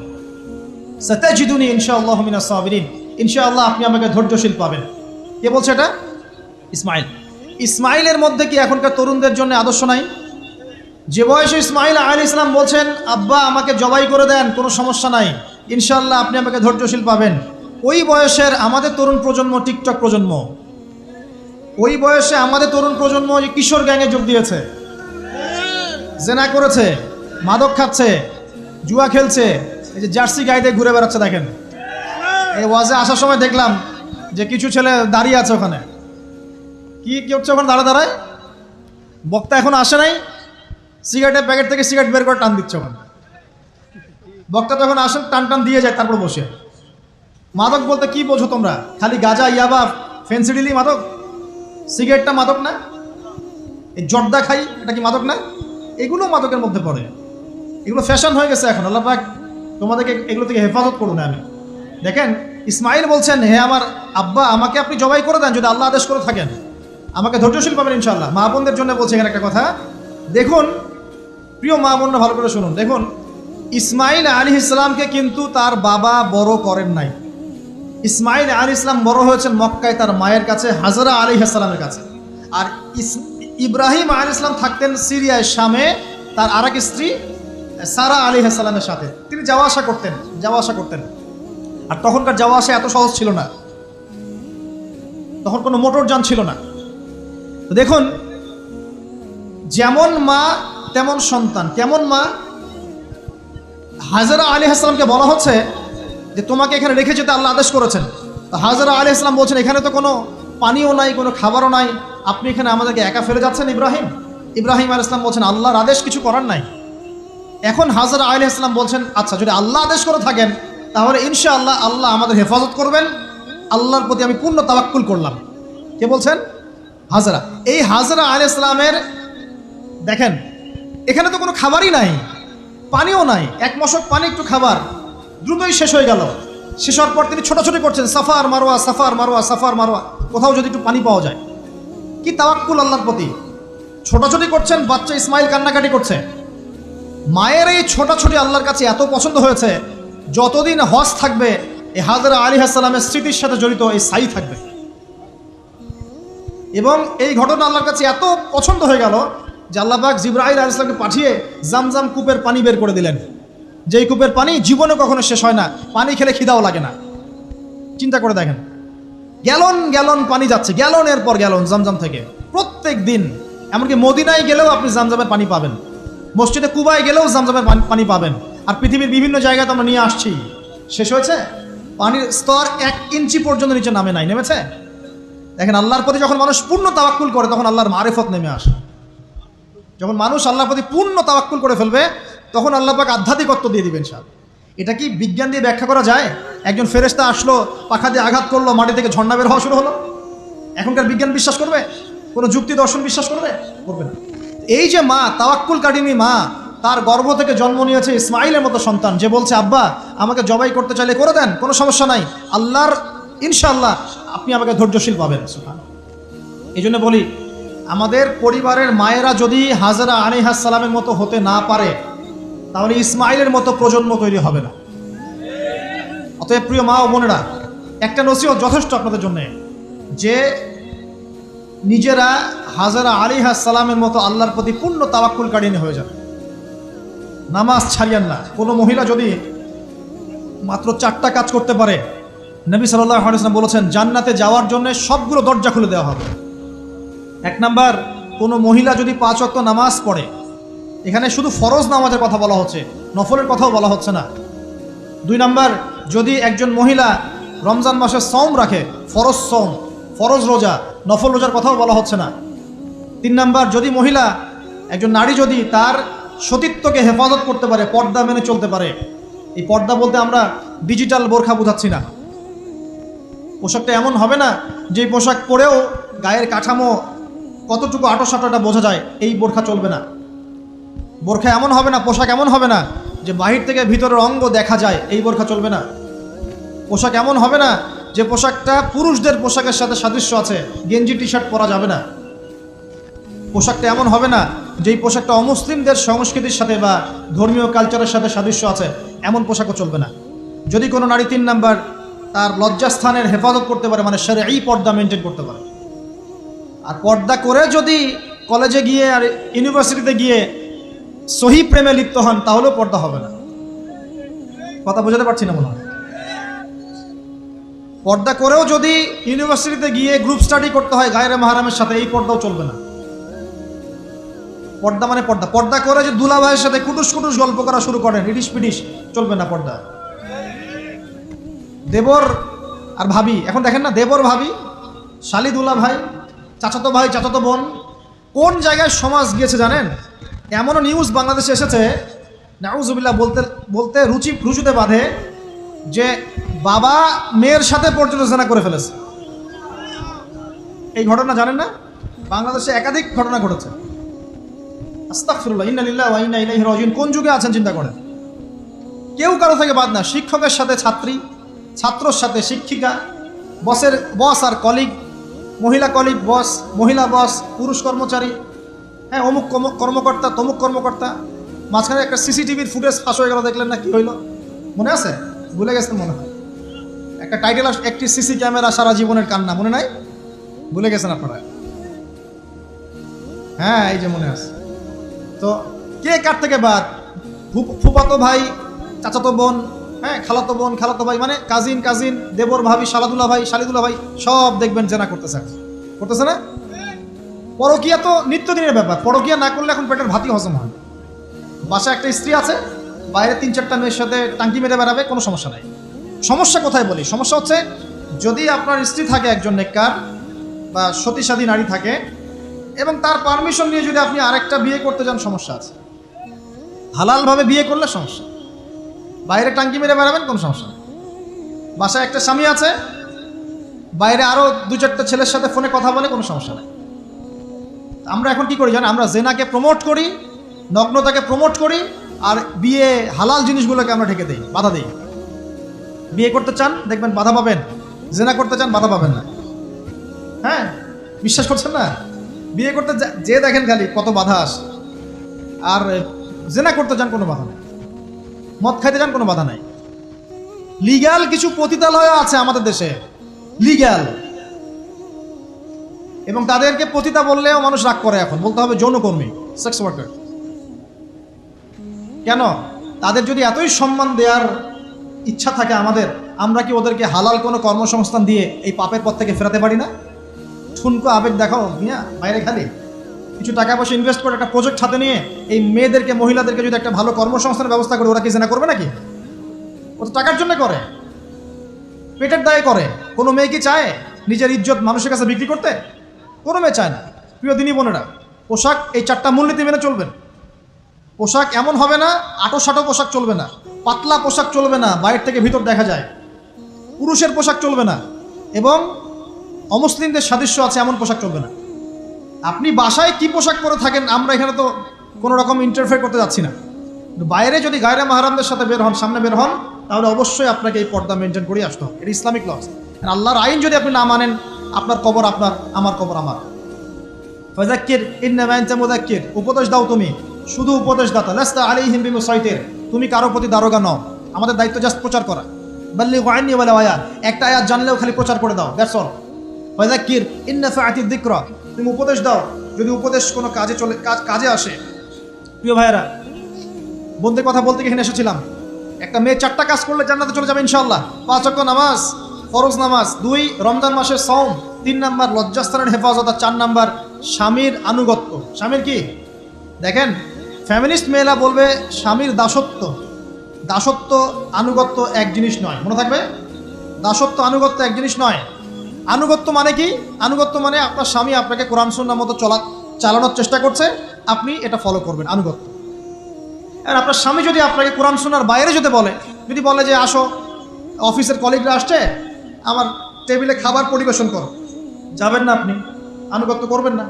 সাতাজিদুনি ইনশাআল্লাহু মিনাস সাবিরিন, ইনশাআল্লাহ আপনি আমাকে ধৈর্যশীল পাবেন। কে বলছে এটা? ইসমাইল। ইসমাইলের মধ্যে কি এখনকার তরুণদের জন্য আদর্শ নাই? যে বয়সে ইসমাইল আলাইহিস সালাম বলছেন আব্বা আমাকে জবাই করে দেন, কোনো সমস্যা নাই, ইনশাআল্লাহ আপনি আমাকে ধৈর্যশীল পাবেন, ওই বয়সের আমাদের তরুণ প্রজন্ম টিকটক প্রজন্ম, ওই বয়সে আমাদের তরুণ প্রজন্ম কিশোর গ্যাংয়ে যোগ দিয়েছে, জেনা করেছে, মাদক খাচ্ছে, জুয়া খেলছে, এই যে জার্সি গাইতে ঘুরে বেড়াচ্ছে। দেখেন, এই ওয়াজে আসার সময় দেখলাম যে কিছু ছেলে দাঁড়িয়ে আছে ওখানে। কি হচ্ছে ওখানে দাঁড়ায়? বক্তা এখন আসে নাই, সিগারেটের প্যাকেট থেকে সিগারেট বের করে টান দিচ্ছে ওখানে। বক্তা তখন আসেন, টান দিয়ে যায়, তারপর বসে। মাদক বলতে কি বোঝো তোমরা? খালি গাঁজা, ইয়াবা, ফেন্সিডিলি মাদক? সিগারেটটা মাদক না? এই জর্দা খাই, এটা কি মাদক না? এগুলো মাদকের মধ্যে পড়ে। এগুলো ফ্যাশন হয়ে গেছে এখন। আল্লাহ পাক তোমাদেরকে এগুলো থেকে হেফাজত করুন। আমি দেখেন ইসমাইল বলছেন, হে আমার আব্বা, আমাকে আপনি জবাই করে দেন যদি আল্লাহ আদেশ করে থাকেন, আমাকে ধৈর্যশীল পাবেন ইনশাআল্লাহ। মা বোনদের জন্য বলছে এখানে একটা কথা, দেখুন প্রিয় মা বোনরা ভালো করে শুনুন। দেখুন ইসমাইল আলাইহিস সালামকে কিন্তু তার বাবা বড় করেন নাই। ইসমাইল আলাইহিস সালাম বড় হয়েছেন মক্কায় তার মায়ের কাছে, হাজরা আলাইহিস সালামের কাছে। আর ইব্রাহিম আলাইহিস সালাম থাকতেন সিরিয়ায়, শামে, তার আরেক স্ত্রী সারা আলাইহিস সালামের সাথে। তিনি যাওয়া আসা করতেন। আর তখনকার যাওয়া আসা এত সহজ ছিল না, তখন কোনো মোটরযান ছিল না। তো দেখুন যেমন মা তেমন সন্তান। কেমন মা? হাজরা আলাইহিস সালামকে বলা হচ্ছে যে তোমাকে এখানে রেখে যেতে আল্লাহ আদেশ করেছেন। তো হাজরা আলাইহিস সালাম বলছেন, এখানে তো কোনো পানিও নাই, কোনো খাবারও নাই, আপনি এখানে আমাদেরকে একা ফেলে যাচ্ছেন ইব্রাহিম আলাইহিস সালাম বলছেন আল্লাহর আদেশ, কিছু করার নাই। এখন হাজরা আলাইহিস সালাম বলছেন, আচ্ছা যদি আল্লাহ আদেশ করে থাকেন তাহলে ইনশাআল্লাহ আল্লাহ আমাদের হেফাজত করবেন, আল্লাহর প্রতি আমি পূর্ণ তাওয়াক্কুল করলাম। কে বলছেন? হাজরা। এই হাজরা আলাইহিস সালামের দেখেন এখানে তো কোনো খাবারই নাই, পানিও নাই, এক মশক পানি একটু খাবার দ্রুতই শেষ হয়ে গেল। শেষ হওয়ার পর তিনি ছোটাছুটি করছেন, সাফার মারোয়া, কোথাও যদি একটু পানি পাওয়া যায়। কি তাওয়াক্কুল আল্লাহর প্রতি, ছোটাছুটি করছেন। বাচ্চা ইসমাইল কান্নাকাটি করছে। মায়ের এই ছোটাছুটি আল্লাহর কাছে এত পছন্দ হয়েছে, যতদিন হজ থাকবে এই হাজরা আলাইহিস সালামের স্মৃতির সাথে জড়িত এই সাই থাকবে। এবং এই ঘটনা আল্লাহর কাছে এত পছন্দ হয়ে গেল যে আল্লাহ পাক জিবরাইল আলাইহিস সালামকে পাঠিয়ে জামজাম কূপের পানি বের করে দিলেন, যেই কূপের পানি জীবনে কখনো শেষ হয় না, পানি খেলে খিদাও লাগে না। চিন্তা করে দেখেন, গ্যালন পানি যাচ্ছে, গ্যালনের পর গ্যালন জামজাম থেকে প্রত্যেক দিন। এমনকি মদিনায় গেলেও আপনি জামজামের পানি পাবেন, মসজিদে কুবায় গেলেও জামজামের পানি পাবেন। আর পৃথিবীর বিভিন্ন জায়গায় তো আমরা নিয়ে আসছি। শেষ হয়েছে? পানির স্তর 1 ইঞ্চি পর্যন্ত নিচে নেমেছে। দেখেন আল্লাহর প্রতি যখন মানুষ পূর্ণ তাওয়াক্কুল করে তখন আল্লাহর মারিফত নেমে আসে। যখন মানুষ আল্লাহর প্রতি পূর্ণ তাওয়াক্কুল করে ফেলবে তখন আল্লাহ পাক আধ্যাত্মিকত্ব দিয়ে দিবেন সব। এটা কি বিজ্ঞান দিয়ে ব্যাখ্যা করা যায়? একজন ফেরেশতা আসলো, পাখা দিয়ে আঘাত করলো, মাটি থেকে ঝর্ণা বের হওয়া শুরু হলো। এখনকার বিজ্ঞান বিশ্বাস করবে? কোনো যুক্তি দর্শন বিশ্বাস করবে না। এই যে মা, তাওয়াক্কুল কারিনী মা, তার গর্ভ থেকে জন্ম নিয়েছে ইসমাইলের মতো সন্তান, যে বলছে আব্বা আমাকে জবাই করতে চাইলে করে দেন, কোনো সমস্যা নাই, আল্লাহর ইনশাআল্লাহ আপনি আমাকে ধৈর্যশীল পাবেন। এই জন্য বলি, আমাদের পরিবারের মায়েরা যদি হাজরা আলাইহিস সালামের মতো হতে না পারে তাহলে ইসমাইলের মতো প্রজন্ম তৈরি হবে না। অতএব প্রিয় মা ও বোনেরা, একটা নসিহত যথেষ্ট আপনাদের জন্য, যে নিজেরা হাজরা আলাইহিস সালামের মতো আল্লাহর প্রতি পূর্ণ তাওয়াক্কুল কারিনী হয়ে যাবে। নামাজ ছাড়িয়েন না। কোনো মহিলা যদি মাত্র 4টা কাজ করতে পারে, নবী সাল্লাল্লাহু আলাইহি ওয়াসাল্লাম বলেছেন জান্নাতে যাওয়ার জন্য সবগুলো দরজা খুলে দেওয়া হবে। 1 নাম্বার, কোনো মহিলা যদি 5 ওয়াক্ত নামাজ পড়ে, এখানে শুধু ফরজ নামাজের কথা বলা হচ্ছে, নফলের কথাও বলা হচ্ছে না। 2 নাম্বার, যদি একজন মহিলা রমজান মাসে সওম রাখে, ফরজ রোজা, নফল রোজার কথাও বলা হচ্ছে না। 3 নাম্বার, যদি মহিলা, একজন নারী যদি তার সতীত্বকে হেফাজত করতে পারে, পর্দা মেনে চলতে পারে। এই পর্দা বলতে আমরা ডিজিটাল বোরখা বোঝাচ্ছি না। পোশাকটা এমন হবে না যে পোশাক পরেও গায়ের কাঠামো কতটুকু আটোসাটোটা বোঝা যায়, এই বোরখা চলবে না। বোরখা এমন হবে না, পোশাক এমন হবে না যে বাহির থেকে ভিতরের অঙ্গ দেখা যায়, এই বোরখা চলবে না। পোশাক এমন হবে না যে পোশাকটা পুরুষদের পোশাকের সাথে সাদৃশ্য আছে, গেঞ্জি টি শার্ট পরা যাবে না। পোশাকটা এমন হবে না যেই পোশাকটা অমুসলিমদের সংস্কৃতির সাথে বা ধর্মীয় কালচারের সাথে সাদৃশ্য আছে, এমন পোশাকও চলবে না। যদি কোনো নারী 3 নাম্বার তার লজ্জাস্থানের হেফাজত করতে পারে, মানে শরঈ পর্দা মেনটেন করতে পারে। আর পর্দা করে যদি কলেজে গিয়ে আর ইউনিভার্সিটিতে গিয়ে সহি প্রেমে লিপ্ত হন তাহলেও পর্দা হবে না। কথা বোঝাতে পারছি না মনে হয়। পর্দা করেও যদি ইউনিভার্সিটিতে গিয়ে গ্রুপ স্টাডি করতে হয় গায়রে মাহরামের সাথে, এই পর্দাও চলবে না। পর্দা মানে পর্দা করে যে দুলা ভাইয়ের সাথে কুটুস গল্প করা শুরু করেন, ইডিস পিডিস, চলবে না পর্দা। দেবর আর ভাবি, এখন দেখেন না, দেবর ভাবি, শালি দুলা ভাই, চাচাতো ভাই চাচাতো বোন, কোন জায়গায় সমাজ গিয়েছে জানেন? এমনও নিউজ বাংলাদেশে এসেছে, নাউজুবিল্লাহ বলতে রুচিতে বাঁধে, যে বাবা মেয়ের সাথে পর্যন্ত জেনা করে ফেলেছে। এই ঘটনা জানেন না? বাংলাদেশে একাধিক ঘটনা ঘটেছে। আস্তাগফিরুল্লাহ, ইন্না লিল্লাহি ওয়া ইন্না ইলাইহি রাজিউন। কোন যুগে আছেন চিন্তা করেন। কেউ কারো থেকে বাদ না, শিক্ষকের সাথে ছাত্রী, ছাত্রর সাথে শিক্ষিকা, বস আর কলিগ, মহিলা কলিগ বস, মহিলা বস, পুরুষ কর্মচারী, হ্যাঁ অমুক কর্মকর্তা, তমুক কর্মকর্তা। মাঝখানে একটা সিসিটিভির ফুটেজ ফাঁস হয়ে গেল, দেখলেন না কি হইল? মনে আছে? ভুলে গেছেন মনে হয়। একটা টাইটেল, একটি সিসি ক্যামেরা সারা জীবনের কান্না, মনে নাই? ভুলে গেছেন আপনারা? হ্যাঁ এই যে মনে আছে। তো কে কার থেকে বাদ? ফুফাতো ভাই, চাচাতো বোন, হ্যাঁ খালাতো বোন, খালাতো ভাই, মানে কাজিন, দেবর ভাবি, শালাদুলা ভাই, শালিদুলা ভাই, সব দেখবেন জেনা করতেছে না? পরকিয়া তো নিত্যদিনের ব্যাপার। পরকিয়া না করলে এখন পেটের ভাতই হজম হয়। বাসায় একটা স্ত্রী আছে, বাইরে 3-4টা মেয়ের সাথে টাঙ্কি মেরে বেড়াবে, কোনো সমস্যা নাই। সমস্যা কোথায় বলি? সমস্যা হচ্ছে যদি আপনার স্ত্রী থাকে একজন নেককার বা সতীসাধী নারী থাকে, এবং তার পারমিশন নিয়ে যদি আপনি আরেকটা বিয়ে করতে যান, সমস্যা আছে। হালালভাবে বিয়ে করলে সমস্যা, বাইরে টাঙ্কি মেরে বেড়াবেন, কোনো সমস্যা নেই। বাসায় একটা স্বামী আছে, বাইরে আরও 2-4টা ছেলের সাথে ফোনে কথা বলে, কোনো সমস্যা নেই। আমরা এখন কি করি জানেন? আমরা জেনাকে প্রমোট করি, নগ্নতাকে প্রমোট করি, আর বিয়ে হালাল জিনিসগুলোকে আমরা ঢেকে দিই, বাধা দিই। বিয়ে করতে চান দেখবেন বাধা পাবেন, জেনা করতে চান বাধা পাবেন না। হ্যাঁ বিশ্বাস করছেন না? বিয়ে করতে যে দেখেন খালি কত বাধা আসে, আর জেনা করতে চান কোনো বাধা নেই, মদ খাইতে চান কোনো বাধা নাই। লিগ্যাল কিছু পতিতালয় আছে আমাদের দেশে, লিগ্যাল, এবং তাদেরকে পতিতা বললেও মানুষ রাগ করে। এখন বলতে হবে যৌনকর্মী, সেক্স ওয়ার্কার। কেন? তাদের যদি এতই সম্মান দেওয়ার ইচ্ছা থাকে আমাদের, আমরা কি ওদেরকে হালাল কোনো কর্মসংস্থান দিয়ে এই পাপের পথ থেকে ফেরাতে পারি না? ঠুনকো আবেগ দেখাও মিয়া, বাইরে খালি কিছু টাকা পয়সা ইনভেস্ট করে একটা প্রজেক্ট হাতে নিয়ে এই মেয়েদেরকে, মহিলাদেরকে যদি একটা ভালো কর্মসংস্থানের ব্যবস্থা করে, ওরা কি জেনা করবে নাকি? ও তো টাকার জন্য করে, পেটের দায়ে করে। কোনো মেয়ে কি চায় নিজের ইজ্জত মানুষের কাছে বিক্রি করতে? কোনো মেয়ে চায় না। প্রিয় দিনী বোনেরা, পোশাক এই 4টা মূলনীতি মেনে চলবেন। পোশাক এমন হবে না, আটো পোশাক চলবে না, পাতলা পোশাক চলবে না, বাইরে থেকে ভিতর দেখা যায়। পুরুষের পোশাক চলবে না, এবং অমুসলিমদের সাদৃশ্য আছে এমন পোশাক চলবে না। আপনি বাসায় কি পোশাক পরে থাকেন, আমরা এখানে তো কোনো রকম ইন্টারফেয়ার করতে যাচ্ছি না। বাইরে যদি গায়রে মাহরামদের সাথে বের হন, সামনে বের হন, তাহলে অবশ্যই আপনাকে এই পর্দা মেনটেন করে আসতে হবে। এটা ইসলামিক লস। আল্লাহর আইন যদি আপনি না মানেন, আপনার কবর আপনার, আমার কবর আমার। ফাযাক্কির ইন্নামা আনতা মুযাক্কির, উপদেশ দাও তুমি, শুধু উপদেশদাতা। লাস্তা আলাইহিম বিমুসাইতির, তুমি কারো প্রতি দারোগা নও। আমাদের দায়িত্ব জাস্ট প্রচার করা। বাল্লিগু আন্নী ওয়ালাউ আয়া, একটা আয়াত জানলেও খালি প্রচার করে দাও, দ্যাটস অল। ফাযাক্কির ইন নাফাআতিদ যিকরা, তুমি উপদেশ দাও যদি উপদেশ কোনো কাজে আসে। প্রিয় ভাইয়েরা, বন্ধুদের কথা বলতে এখানে এসেছিলাম। একটা মেয়ে 4টা কাজ করলে জান্নাতে চলে যাবে ইনশাআল্লাহ। 5 ওয়াক্ত নামাজ, ফরজ নামাজ, 2 রমজান মাসের সওম, 3 নাম্বার লজ্জাস্থানের হেফাজত, আর 4 নাম্বার স্বামীর আনুগত্য। স্বামীর কি দেখেন, ফ্যামিলিস্ট মেয়েরা বলবে স্বামীর দাসত্ব। দাসত্ব আনুগত্য এক জিনিস নয়, মনে থাকবে। দাসত্ব আনুগত্য এক জিনিস নয়। আনুগত্য মানে কি? আনুগত্য মানে আপনার স্বামী আপনাকে কোরআন সুন্নাহর মতো চালানোর চেষ্টা করছে, আপনি এটা ফলো করবেন, আনুগত্য। আর আপনার স্বামী যদি আপনাকে কোরআন সুন্নাহর বাইরে যদি বলে যে আসো, অফিসের কলিগরা আসছে, আমার টেবিলে খাবার পরিবেশন করো, যাবেন না আপনি, আনুগত্য করবেন না।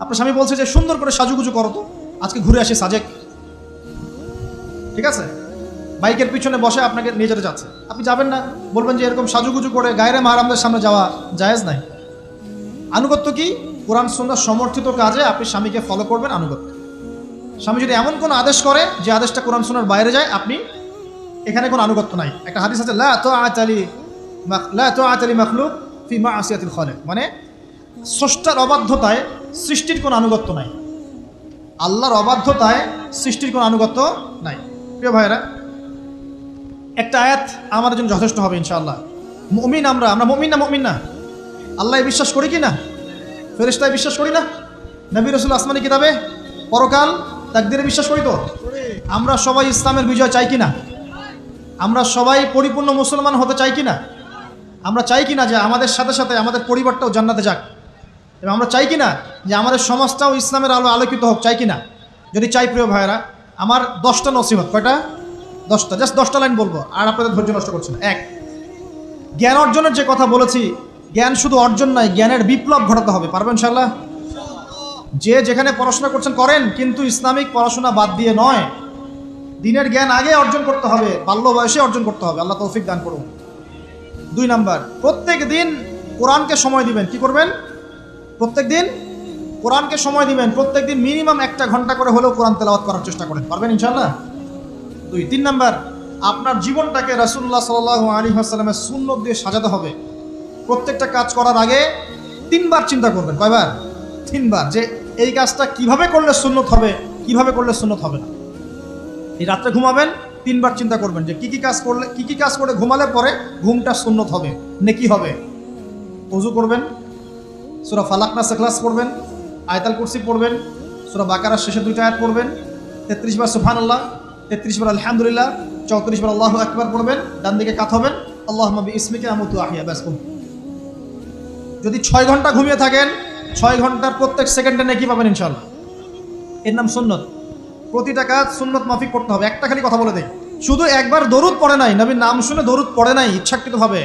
আপনার স্বামী বলছে যে সুন্দর করে সাজুগুজু করো তো, আজকে ঘুরে আসি সাজেক, ঠিক আছে, বাইকের পিছনে বসে আপনাকে নিয়ে যেতে যাচ্ছে, আপনি যাবেন না, বলবেন যে এরকম সাজুগুজু করে গায়রে মাহরামদের সামনে যাওয়া জায়েজ নাই। আনুগত্য কি? কোরআন সুন্নাহ সমর্থিত কাজে আপনি স্বামীকে ফলো করবেন, আনুগত্য। স্বামী যদি এমন কোনো আদেশ করে যে আদেশটা কোরআন সুন্নাহর বাইরে যায়, আপনি এখানে কোনো আনুগত্য নাই। একটা হাদিস আছে, লা তুআতা লি মাখলুক ফি মা'সিয়াতিল খালিক, মানে স্রষ্টার অবাধ্যতায় সৃষ্টির কোনো আনুগত্য নাই। আল্লাহর অবাধ্যতায় সৃষ্টির কোনো আনুগত্য নাই। প্রিয় ভাইয়েরা, একটা আয়াত আমাদের জন্য যথেষ্ট হবে ইনশাআল্লাহ। মুমিন আমরা মুমিন না? আল্লাহ বিশ্বাস করি কি না? ফেরেশতায় বিশ্বাস করি না? নবী রাসূল আসমানি কিতাবে, পরকাল, তাকদীরে বিশ্বাস করি তো? আমরা সবাই ইসলামের বিজয় চাই কি না? আমরা সবাই পরিপূর্ণ মুসলমান হতে চাই কি না? আমরা চাই কি না যে আমাদের সাথে সাথে আমাদের পরিবারটাও জান্নাতে যাক? এবং আমরা চাই কি না যে আমাদের সমাজটাও ইসলামের আলো আলোকিত হোক? চাই কি না? যদি চাই, প্রিয় ভাইয়েরা, আমার 10টা নসিহত। কয়টা? 10টা, জাস্ট 10টা লাইন বলবো, আর আপনাদের ধৈর্য নষ্ট করছে না। 1, জ্ঞান অর্জনের যে কথা বলেছি, জ্ঞান শুধু অর্জন নয়, জ্ঞানের বিপ্লব ঘটাতে হবে। পারবেন ইনশাআল্লাহ? যে যেখানে পড়াশোনা করছেন করেন, কিন্তু ইসলামিক পড়াশোনা বাদ দিয়ে নয়। দিনের জ্ঞান আগে অর্জন করতে হবে, বাল্য বয়সে অর্জন করতে হবে। আল্লাহ তৌফিক দান করুন। 2 নাম্বার, প্রত্যেক দিন কোরআনকে সময় দিবেন। কি করবেন? প্রত্যেক দিন কোরআনকে সময় দিবেন। প্রত্যেক দিন মিনিমাম 1 ঘন্টা করে হলেও কোরআন তেলাওয়াত করার চেষ্টা করেন। পারবেন ইনশাআল্লাহ? 3 নাম্বার, আপনার জীবনটাকে রাসূলুল্লাহ সাল্লাল্লাহু আলাইহি ওয়াসাল্লামের সুন্নত দিয়ে সাজাতে হবে। প্রত্যেকটা কাজ করার আগে 3 বার চিন্তা করবেন। কয়বার? 3 বার, যে এই কাজটা কিভাবে করলে সুন্নত হবে, কিভাবে করলে সুন্নত হবে না। এই রাত্রে ঘুমাবেন, 3 বার চিন্তা করবেন যে কি কি কাজ করে ঘুমালে পরে ঘুমটা সুন্নত হবে, নেকি হবে। ওযু করবেন, সূরা ফালাক নাস ইখলাস পড়বেন, আয়াতুল কুরসি পড়বেন, সূরা বাকারার শেষে 2টা আয়াত পড়বেন, 33 বার সুবহানাল্লাহ, 33 বার আলহামদুলিল্লাহ, 34 বার আল্লাহু আকবার পড়বেন। ডান দিকে কাত হবেন, আল্লাহুম্মা বিইসমিকা আমুতু আহইয়া। ব্যাস। যদি 6 ঘন্টা ঘুমিয়ে থাকেন, 6 ঘন্টার প্রত্যেক সেকেন্ডে নেকি পাবেন ইনশাআল্লাহ। এর নাম সুন্নত। প্রতিটা কাজ সুন্নত মাফিক করতে হবে। একটা খালি কথা বলে দেই, শুধু একবার দরুদ পড়ে নাই, নবীর নাম শুনে দরুদ পড়ে নাই ইচ্ছাকৃতভাবে,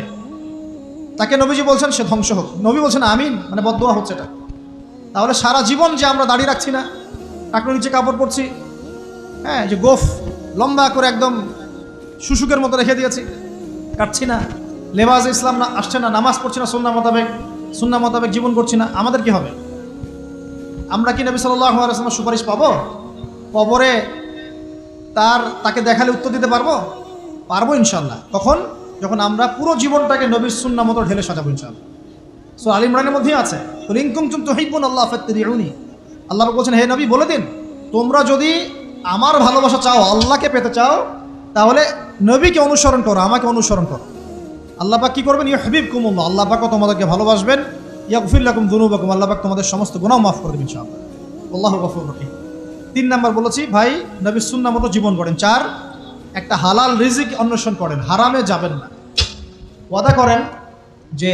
তাকে নবীজি বলছেন সে ধ্বংস হোক। নবী বলছেন আমিন, মানে বদদোয়া হচ্ছে এটা। তাহলে সারা জীবন যে আমরা দাড়ি রাখছি না, টাকনোর নিচে কাপড় পরছি, হ্যাঁ, যে গোফ লম্বা করে একদম শুশুকের মতো রেখে দিয়েছি, কাটছি না, লেবাস ইসলাম না আসছে না, নামাজ পড়ছি না সুন্নাহ মোতাবেক জীবন করছি না, আমাদের কি হবে? আমরা কি নবী সাল্লাল্লাহু আলাইহি ওয়াসাল্লামের সুপারিশ পাবো? কবরে তাকে দেখালে উত্তর দিতে পারবো? পারবো ইনশাআল্লাহ। কখন? যখন আমরা পুরো জীবনটাকে নবীর সুন্নাহ মতো ঢেলে সাজাবো ইনশাআল্লাহ। সূরা আল ইমরানের মধ্যেই আছে, কুল ইন কুনতুম তুহিব্বুনাল্লাহ ফাত্তাবিউনি। আল্লাহ বলছেন, হে নবী বলে দিন, তোমরা যদি আমার ভালোবাসা চাও, আল্লাহকে পেতে চাও, তাহলে নবীকে অনুসরণ করো, আমাকে অনুসরণ করো। আল্লাহ পাক কি করবেন? ইউহিব্বুকুমুল্লাহ, আল্লাহ পাক তোমাদেরকে ভালোবাসবেন। ইয়াগফির লাকুম যুনুবাকুম, আল্লাহ পাক তোমাদের সমস্ত গুনাহ মাফ করে দেবেন ইনশাআল্লাহ। আল্লাহু গফুরুর রহিম। 3 নাম্বার বলেছি, ভাই নবীর সুন্নাহ মতো জীবন করেন। 4, একটা হালাল রিজিক অন্বেষণ করেন, হারামে যাবেন না। ওয়াদা করেন যে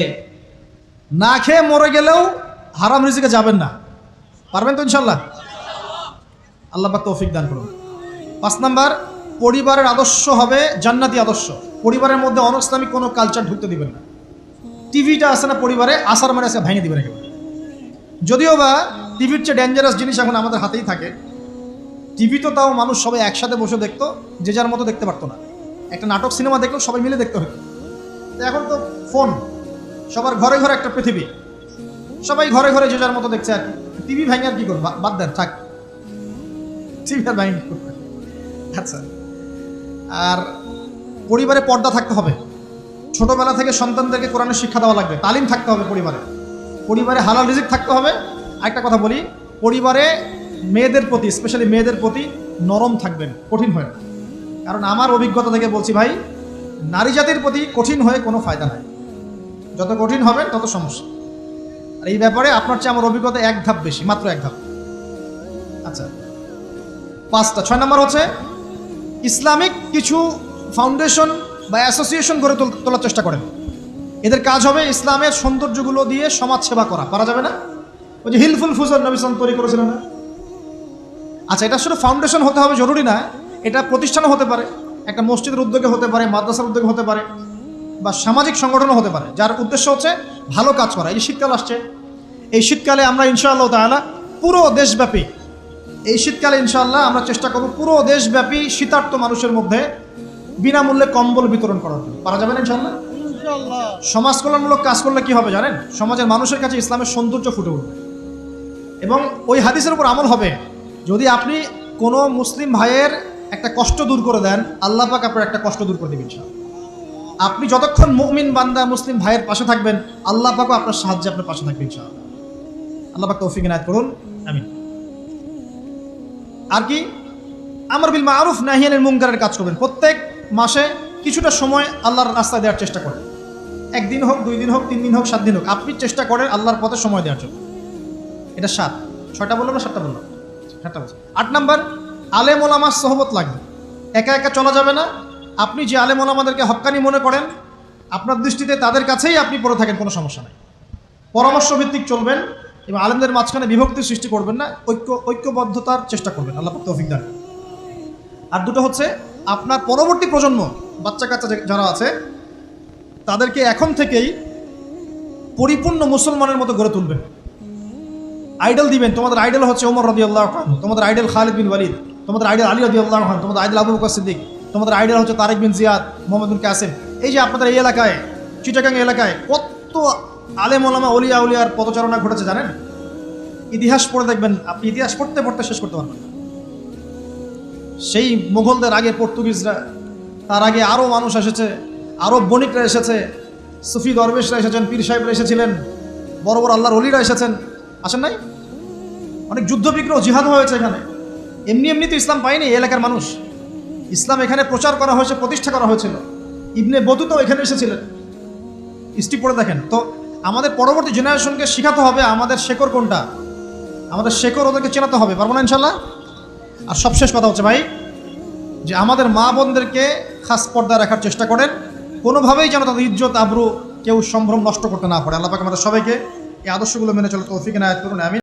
না খেয়ে মরে গেলেও হারাম রিজিকে যাবেন না। পারবেন তো ইনশাআল্লাহ? আল্লাহ পাক তৌফিক দান করুন। 5 নাম্বার, পরিবারের আদর্শ হবে জান্নাতি আদর্শ। পরিবারের মধ্যে অনইসলামিক কোনো কালচার ঢুকতে দিবেন না। টিভিটা আছে না পরিবারে, আসার মানে আছে ভেঙে দিবেন একেবারে। যদিও বা টিভির চেয়ে ডেঞ্জারাস জিনিস এখন আমাদের হাতেই থাকে। টিভি তো তাও মানুষ সবাই একসাথে বসে দেখতো, যে যার মতো দেখতে পারতো না। একটা নাটক সিনেমা দেখলেও সবাই মিলে দেখতে হতো। এখন তো ফোন, সবার ঘরে ঘরে একটা পৃথিবী, সবাই ঘরে ঘরে যে যার মতো দেখছে। আর টিভি ভেঙে আর কি করবো? বাদ দেন, থাক, টিভি আর ভেঙে করবে। আচ্ছা, আর পরিবারে পর্দা থাকতে হবে। ছোটবেলা থেকে সন্তানদেরকে কোরআনের শিক্ষা দেওয়া লাগবে, তালিম থাকতে হবে পরিবারে হালাল রিজিক থাকতে হবে। আরেকটা কথা বলি, পরিবারে মেয়েদের প্রতি, স্পেশালি মেয়েদের প্রতি নরম থাকবেন, কঠিন হয় না। কারণ আমার অভিজ্ঞতা থেকে বলছি ভাই, নারী জাতির প্রতি কঠিন হয়ে কোনো ফায়দা নাই। যত কঠিন হবেন তত সমস্যা। আর এই ব্যাপারে আপনার চেয়ে আমার অভিজ্ঞতা 1 ধাপ বেশি, মাত্র 1 ধাপ। আচ্ছা, 5টা। 6 নম্বর হচ্ছে ইসলামিক কিছু ফাউন্ডেশন বা অ্যাসোসিয়েশন গড়ে তোলার চেষ্টা করেন। এদের কাজ হবে ইসলামের সৌন্দর্যগুলো দিয়ে সমাজ সেবা করা। পারা যাবে না? ওই যে হিলফুল ফুজর নবী সাল্লাল্লাহু তৈরি করেছিলেন না? আচ্ছা, এটা শুধু ফাউন্ডেশন হতে হবে জরুরি না, এটা প্রতিষ্ঠানও হতে পারে, একটা মসজিদের উদ্যোগে হতে পারে, মাদ্রাসার উদ্যোগে হতে পারে, বা সামাজিক সংগঠনও হতে পারে, যার উদ্দেশ্য হচ্ছে ভালো কাজ করা। এই শীতকাল আসছে, এই শীতকালে আমরা ইনশাআল্লাহ তাআলা পুরো দেশব্যাপী, এই শীতকালে ইনশাআল্লাহ আমরা চেষ্টা করব পুরো দেশব্যাপী শীতার্ত মানুষের মধ্যে বিনামূল্যে কম্বল বিতরণ করার জন্য। পারা যাবে না ইনশাআল্লাহ? সমাজ কল্যাণমূলক কাজ করলে কি হবে জানেন? সমাজের মানুষের কাছে ইসলামের সৌন্দর্য ফুটে উঠবে এবং ওই হাদিসের উপর আমল হবে। যদি আপনি কোনো মুসলিম ভাইয়ের একটা কষ্ট দূর করে দেন, আল্লাহ পাক আপনার একটা কষ্ট দূর করে দেবেন ইনশাআল্লাহ। আপনি যতক্ষণ মুমিন বান্দা মুসলিম ভাইয়ের পাশে থাকবেন, আল্লাহ পাকও আপনার সাহায্যে আপনার পাশে থাকবেন ইনশাআল্লাহ। আল্লাহ পাক তৌফিক ইনায়াত করুন, আমিন। আর কি? আমর বিল মারুফ নাহি আনিল মুনকারের কাজ করবেন। প্রত্যেক মাসে কিছুটা সময় আল্লাহর রাস্তায় দেওয়ার চেষ্টা করেন। 1 দিন হোক, 2 দিন হোক, 3 দিন হোক, 7 দিন হোক, আপনি চেষ্টা করেন আল্লাহর পথে সময় দেওয়ার জন্য। এটা 7। 6টা বললাম না 7টা বললাম? 7টা বলছি। 8 নাম্বার, আলেম ওলামার সোহবত লাগবে। একা একা চলা যাবে না। আপনি যে আলেম ওলামাদেরকে হক্কানি মনে করেন, আপনার দৃষ্টিতে তাদের কাছেই আপনি পড়ে থাকেন, কোনো সমস্যা নাই। পরামর্শ ভিত্তিক চলবেন এবং আলেমদের মাঝখানে বিভক্তি সৃষ্টি করবেন না, ঐক্যবদ্ধতার চেষ্টা করবেন। আল্লাহ পাক তৌফিক দান। আর 2টো হচ্ছে, আপনার পরবর্তী প্রজন্ম, বাচ্চা কাচ্চা যারা আছে, তাদেরকে এখন থেকেই পরিপূর্ণ মুসলমানের মতো গড়ে তুলবেন। আইডল দিবেন। তোমাদের আইডল হচ্ছে ওমর রাদিয়াল্লাহু আনহু, তোমাদের আইডল খালিদ বিন ওয়ালিদ, তোমাদের আইডল আলী রাদিয়াল্লাহু আনহু, তোমাদের আইডল আবু বকর সিদ্দিক, তোমাদের আইডল হচ্ছে তারেক বিন জিয়াদ, মোহাম্মদ বিন কাসিম। এই যে আপনাদের এই এলাকায়, চিটাগাং এলাকায় কত আলেম ওলামা ওলিয়া উলিয়ার পদচারণা ঘটেছে জানেন? ইতিহাস পড়ে দেখবেন, আপনি ইতিহাস পড়তে পড়তে শেষ করতে পারবেন। সেই মুঘলদের আগে পর্তুগিজরা, তার আগে আরও মানুষ এসেছে, আরব বণিকরা এসেছে, সুফি দরবেশরা এসেছেন, পীর সাহেবরা এসেছিলেন, বড় বড় আল্লাহর অলিরা এসেছেন, আসেন নাই? অনেক যুদ্ধ বিগ্রহ জিহাদ হয়েছে এখানে। এমনি এমনি তো ইসলাম পায়নি এই এলাকার মানুষ। ইসলাম এখানে প্রচার করা হয়েছে, প্রতিষ্ঠা করা হয়েছিল। ইবনে বতুতাও এখানে এসেছিলেন, হিস্ট্রি পড়ে দেখেন। তো আমাদের পরবর্তী জেনারেশনকে শেখাতে হবে আমাদের শেকড় কোনটা, আমাদের শেকড় ওদেরকে চেনাতে হবে। পারবো না ইনশাল্লাহ? আর সবশেষ কথা হচ্ছে ভাই, যে আমাদের মা বোনদেরকে খাস পর্দায় রাখার চেষ্টা করেন, কোনোভাবেই যেন তাদের ইজ্জত আবরু কেউ সম্ভ্রম নষ্ট করতে না পারে। আল্লাহ পাক আমাদের সবাইকে এই আদর্শগুলো মেনে চলে তৌফিক এনায়েত করুন, আমিন।